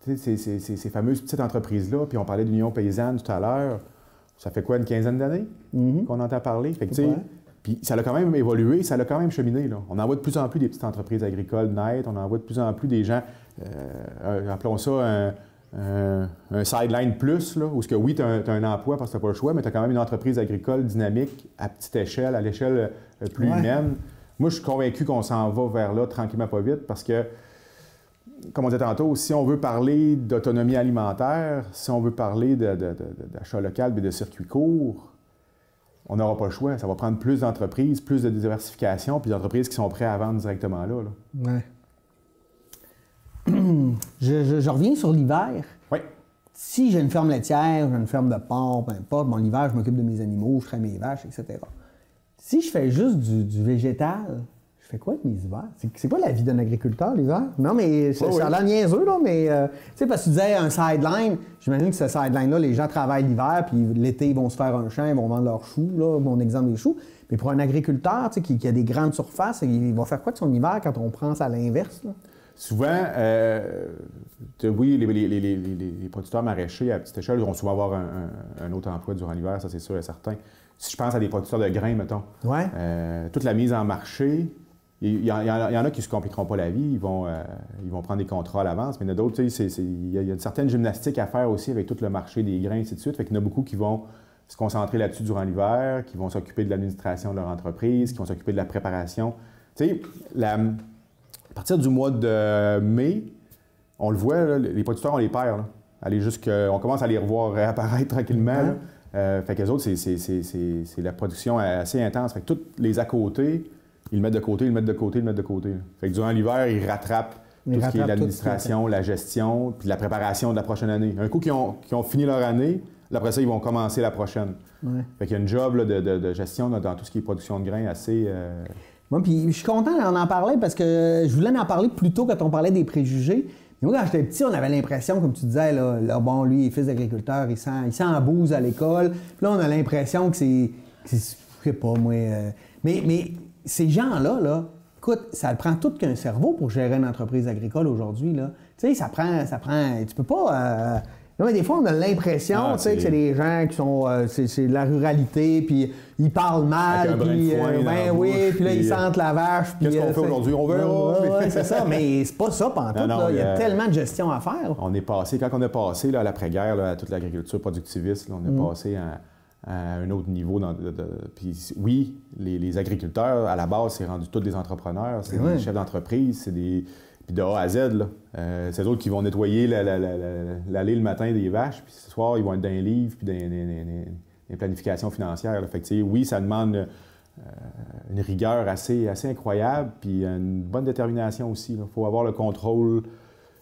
tu sais, ces fameuses petites entreprises-là, puis on parlait de l'Union paysanne tout à l'heure. Ça fait quoi, une quinzaine d'années qu'on entend parler? Fait que, tu sais, puis ça a quand même évolué, ça a quand même cheminé. Là. On en voit de plus en plus des petites entreprises agricoles naître, on en voit de plus en plus des gens, appelons ça un sideline plus, là, où oui, tu as un emploi parce que tu n'as pas le choix, mais tu as quand même une entreprise agricole dynamique à petite échelle, à l'échelle plus humaine. Moi, je suis convaincu qu'on s'en va vers là tranquillement pas vite parce que, comme on disait tantôt, si on veut parler d'autonomie alimentaire, si on veut parler d'achat local et de circuits courts, on n'aura pas le choix. Ça va prendre plus d'entreprises, plus de diversification, puis d'entreprises qui sont prêtes à vendre directement là. Ouais. Je reviens sur l'hiver. Oui. Si j'ai une ferme laitière, j'ai une ferme de porc, peu importe, bon, l'hiver, je m'occupe de mes animaux, je traite mes vaches, etc. Si je fais juste du végétal, je fais quoi avec mes hivers? C'est quoi la vie d'un agriculteur, l'hiver? Non, mais ça a l'air niaiseux, là, mais tu sais, parce que tu disais un sideline, j'imagine que ce sideline-là, les gens travaillent l'hiver, puis l'été, ils vont se faire un champ, ils vont vendre leurs choux, là, mon exemple des choux. Mais pour un agriculteur, tu sais, qui a des grandes surfaces, il va faire quoi de son hiver quand on prend ça à l'inverse, là? Souvent, oui, les producteurs maraîchers à petite échelle vont souvent avoir un autre emploi durant l'hiver, ça c'est sûr et certain. Si je pense à des producteurs de grains, mettons, toute la mise en marché, il y en a qui ne se compliqueront pas la vie, ils vont prendre des contrats à l'avance, mais il y en a d'autres, il y a une certaine gymnastique à faire aussi avec tout le marché des grains, et ainsi de suite. Fait qu'il y en a beaucoup qui vont se concentrer là-dessus durant l'hiver, qui vont s'occuper de l'administration de leur entreprise, qui vont s'occuper de la préparation. Tu sais, à partir du mois de mai, on le voit, là, les producteurs, on les perd. Là. On commence à les revoir réapparaître tranquillement. Fait qu'eux autres, c'est la production assez intense. Fait que tous les à côté, ils le mettent de côté, ils le mettent de côté, ils le mettent de côté. Là. Fait que durant l'hiver, ils rattrapent Ils tout ce qui est rattrapent tout l'administration, la gestion, puis la préparation de la prochaine année. Un coup qu'ils ont fini leur année, après ça, ils vont commencer la prochaine. Ouais. Fait qu'il y a une job là, de gestion dans tout ce qui est production de grains assez... Moi, puis je suis content d'en parler parce que je voulais en parler plus tôt quand on parlait des préjugés. Mais moi, quand j'étais petit, on avait l'impression, comme tu disais, là, bon, lui, il est fils d'agriculteur, il s'en bouse à l'école. Puis là, on a l'impression que c'est je sais pas, moi... Mais ces gens-là, là, écoute, ça prend tout qu'un cerveau pour gérer une entreprise agricole aujourd'hui, là. Tu sais, ça prend... Tu peux pas... Non, mais des fois, on a l'impression que c'est des gens qui sont... c'est de la ruralité, puis ils parlent mal, avec un brin de foin dans la bouche, puis là, ils sentent la vache. Qu'est-ce qu'on fait aujourd'hui? On verra! Ouais, c'est ça, mais c'est pas ça pantoute, là. Il y a tellement de gestion à faire. On est passé, quand on est passé là, à l'après-guerre, là, à toute l'agriculture productiviste, là, on est passé à un autre niveau. Puis oui, les agriculteurs, à la base, c'est rendu tous des entrepreneurs, c'est des chefs d'entreprise, c'est des... Puis de A à Z, là, c'est eux autres qui vont nettoyer l'allée le matin des vaches, puis ce soir, ils vont être dans les livres, puis dans les planifications financières. Là. Fait que, oui, ça demande une rigueur assez incroyable, puis une bonne détermination aussi. Il faut avoir le contrôle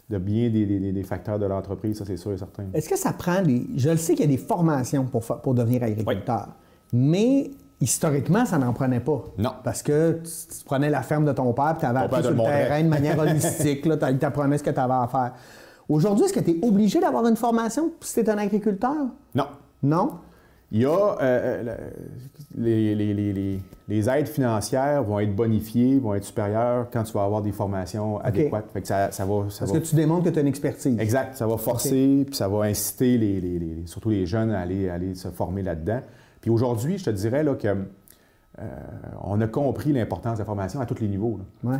de bien des facteurs de l'entreprise, ça c'est sûr et certain. Est-ce que ça prend des... Je le sais qu'il y a des formations pour devenir agriculteur, mais... Historiquement, ça n'en prenait pas. Non. Parce que tu prenais la ferme de ton père et tu avais appris sur le terrain de manière holistique. Tu apprenais ce que tu avais à faire. Aujourd'hui, est-ce que tu es obligé d'avoir une formation si tu es un agriculteur? Non. Non? Il y a... les aides financières vont être bonifiées, vont être supérieures quand tu vas avoir des formations adéquates. Fait que ça va... Parce que tu démontres que tu as une expertise. Exact. Ça va forcer, puis ça va inciter surtout les jeunes à aller se former là-dedans. Puis aujourd'hui, je te dirais là, que on a compris l'importance de la formation à tous les niveaux. Ouais.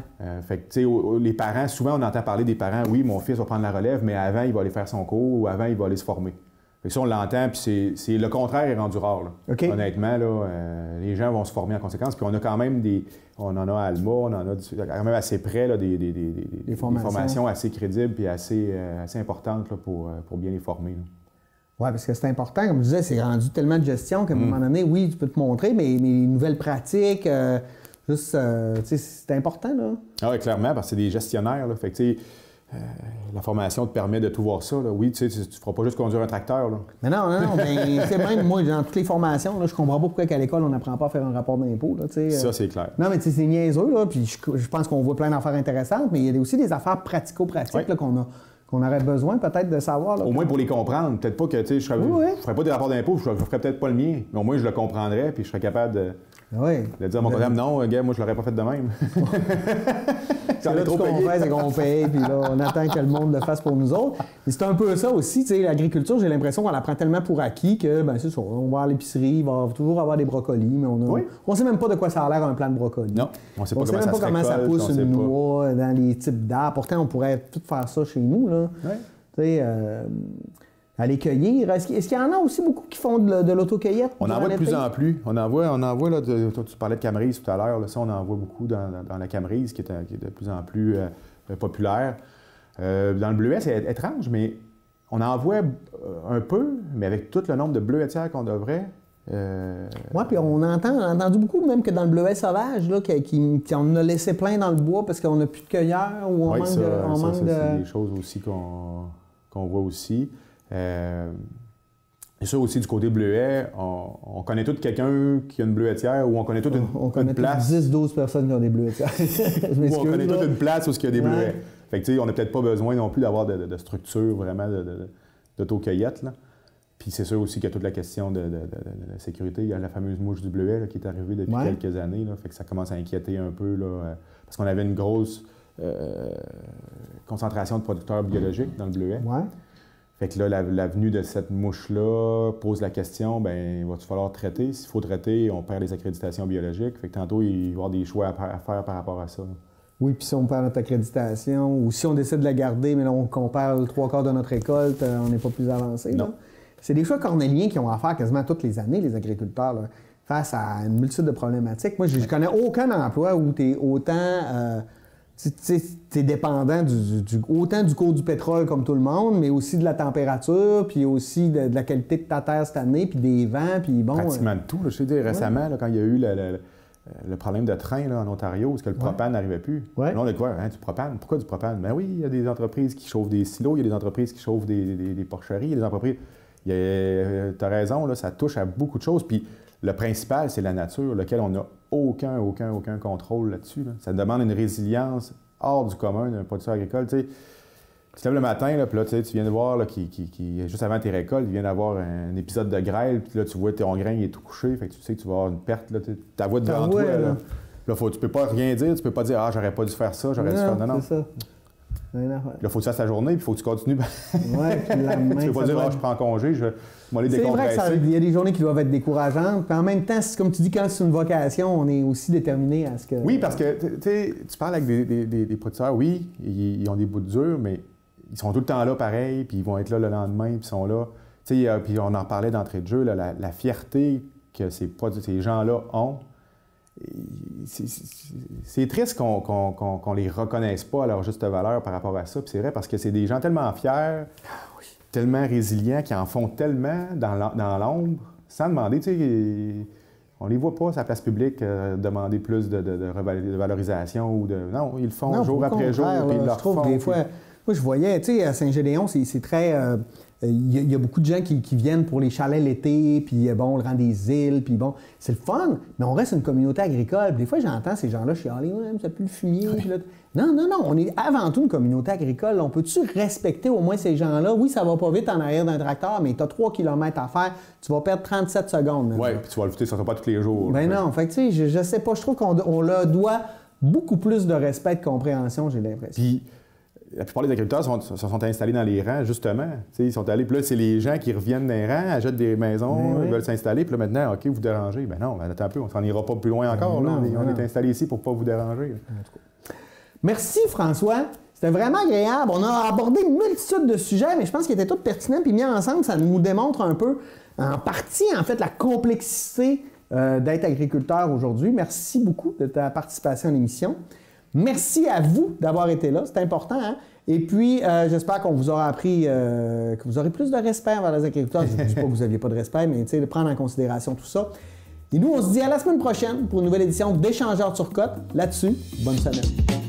Fait que, tu sais, les parents, souvent on entend parler des parents, oui, mon fils va prendre la relève, mais avant, il va aller faire son cours ou avant, il va aller se former. Fait que ça, on l'entend, puis c'est le contraire est rendu rare. Là. Okay. Honnêtement, là, les gens vont se former en conséquence. Puis on a quand même on en a à Alma, on en a quand même assez près là, des formations assez crédibles et assez importantes là, pour bien les former. Là. Oui, parce que c'est important. Comme je disais, c'est rendu tellement de gestion qu'à un moment donné, oui, tu peux te montrer, mais les nouvelles pratiques, c'est important, là. Ah oui, clairement, parce que c'est des gestionnaires, là. Fait que, tu sais, la formation te permet de tout voir ça, là. Oui, tu sais, tu feras pas juste conduire un tracteur, là. Mais non, mais même moi, dans toutes les formations, là, je comprends pas pourquoi à l'école, on n'apprend pas à faire un rapport d'impôt, là, tu sais. Ça, c'est clair. Non, mais tu sais, c'est niaiseux, là, puis je pense qu'on voit plein d'affaires intéressantes, mais il y a aussi des affaires pratico-pratiques, là, qu'on aurait besoin peut-être de savoir. Là, au moins pour les comprendre. Peut-être pas que, tu sais, je ferais pas des rapports d'impôt, je ferais peut-être pas le mien, mais au moins je le comprendrais, puis je serais capable de dire à mon comptable, non, gars, moi je l'aurais pas fait de même. C'est là, tout ce qu'on fait, c'est qu'on paye, puis là, on attend que le monde le fasse pour nous autres. Et c'est un peu ça aussi, tu sais, l'agriculture, j'ai l'impression qu'on la prend tellement pour acquis que, ben c'est ça, on va à l'épicerie, il va toujours avoir des brocolis, mais on sait même pas de quoi ça a l'air un plant de brocoli. Non, on sait pas comment ça pousse une noix dans les types d'arbres. Pourtant, on pourrait tout faire ça chez nous, là. Ouais. Tu sais, aller cueillir. Est-ce qu'il y en a aussi beaucoup qui font de l'autocueillette? On en voit de plus en plus. On en voit là, tu parlais de Camerise tout à l'heure, là, ça, on en voit beaucoup dans la Camerise qui est de plus en plus populaire. Dans le bleuet, c'est étrange, mais on en voit un peu, mais avec tout le nombre de bleuetières qu'on devrait. Oui, puis on a entendu beaucoup même que dans le bleuet sauvage, là, qu'on a laissé plein dans le bois parce qu'on n'a plus de cueilleurs ou on manque de... C'est des choses aussi qu'on voit aussi. Et ça aussi, du côté bleuet, on connaît tous quelqu'un qui a une bleuetière ou on connaît toute une place. 10-12 personnes qui ont des bleuetières. Ou on connaît toute une place où il y a des bleuets. Fait que, tu sais, on n'a peut-être pas besoin non plus d'avoir de structure vraiment d'autocueillette, là. Puis c'est sûr aussi qu'il y a toute la question de sécurité. Il y a la fameuse mouche du bleuet là, qui est arrivée depuis quelques années. Là, fait que ça commence à inquiéter un peu, là, parce qu'on avait une grosse concentration de producteurs biologiques dans le bleuet. Ouais. Fait que là, la venue de cette mouche-là pose la question, bien, va-t-il falloir traiter? S'il faut traiter, on perd les accréditations biologiques. Fait que tantôt, il va y avoir des choix à faire par rapport à ça. Oui, puis si on perd notre accréditation, ou si on décide de la garder, mais là, on perd le 3/4 de notre récolte, on n'est pas plus avancé. Non. Là. C'est des choix cornéliens qui ont à faire quasiment toutes les années, les agriculteurs, là, face à une multitude de problématiques. Moi, je ne connais aucun emploi où tu es autant... tu es dépendant autant du cours du pétrole comme tout le monde, mais aussi de la température, puis aussi de la qualité de ta terre cette année, puis des vents, puis bon... Pratiquement de tout. Là, je te dis, récemment, là, quand il y a eu le problème de train là, en Ontario, parce que le propane n'arrivait plus. Ouais. Là, on a quoi? Hein, du propane? Pourquoi du propane? Ben oui, il y a des entreprises qui chauffent des silos, il y a des entreprises qui chauffent des porcheries, il y a des entreprises... Tu as raison, là, ça touche à beaucoup de choses. Puis le principal, c'est la nature, lequel on n'a aucun contrôle là-dessus. Là. Ça demande une résilience hors du commun d'un producteur agricole. Tu te lèves le matin, là, puis là, tu viens de voir, là, juste avant tes récoltes, il vient d'avoir un épisode de grêle, puis là, tu vois ton grain il est tout couché, fait que tu sais que tu vas avoir une perte, là, ta voix devant toi. Là, tu peux pas rien dire, tu peux pas dire « Ah, j'aurais pas dû faire ça, j'aurais dû faire... » Non, c'est ça. Là, il faut que tu fasses ta journée, puis il faut que tu continues. Ouais, puis la main, tu peux pas dire « Ah, je prends congé, je vais aller décompresser. » C'est vrai qu'il y a des journées qui doivent être décourageantes, puis en même temps, comme tu dis, quand c'est une vocation, on est aussi déterminé à ce que... Oui, parce que tu parles avec des producteurs, oui, ils ont des bouts durs, mais ils sont tout le temps là pareil, puis ils vont être là le lendemain, puis ils sont là. Puis on en parlait d'entrée de jeu, là, la fierté que ces gens-là ont. C'est triste qu'on les reconnaisse pas à leur juste valeur par rapport à ça. Puis c'est vrai parce que c'est des gens tellement fiers, tellement résilients, qui en font tellement dans l'ombre, sans demander, on les voit pas, sa place publique, demander plus de valorisation ou de... Non, ils le font jour après jour, puis ils leur font. Des fois, moi, je voyais, tu sais, à Saint-Gédéon, c'est très... Il y a beaucoup de gens qui viennent pour les chalets l'été, puis bon, le rang des îles, puis bon, c'est le fun, mais on reste une communauté agricole. Des fois, j'entends ces gens-là chialer, ouais, ça pue le fumier. Là. Non, on est avant tout une communauté agricole. On peut-tu respecter au moins ces gens-là? Oui, ça va pas vite en arrière d'un tracteur, mais tu as 3 km à faire, tu vas perdre 37 secondes. Oui, puis tu vas le foutre, ça ne sera pas tous les jours. Ben non, fait que tu sais, je sais pas, je trouve qu'on leur doit beaucoup plus de respect et de compréhension, j'ai l'impression. Puis, la plupart des agriculteurs se sont installés dans les rangs, justement. T'sais, ils sont allés, puis là, c'est les gens qui reviennent dans les rangs, achètent des maisons, ils veulent s'installer, puis là, maintenant, OK, vous dérangez. Ben non, attends un peu, on s'en ira pas plus loin encore. Là. On est installés ici pour pas vous déranger. Merci, François. C'était vraiment agréable. On a abordé une multitude de sujets, mais je pense qu'ils étaient tous pertinents, puis mis ensemble, ça nous démontre un peu, en partie, en fait, la complexité d'être agriculteur aujourd'hui. Merci beaucoup de ta participation à l'émission. Merci à vous d'avoir été là, c'est important. Hein? Et puis, j'espère qu'on vous aura appris, que vous aurez plus de respect envers les agriculteurs. Je ne dis pas que vous n'aviez pas de respect, mais de prendre en considération tout ça. Et nous, on se dit à la semaine prochaine pour une nouvelle édition d'Échangeurs Turcotte. Là-dessus, bonne semaine.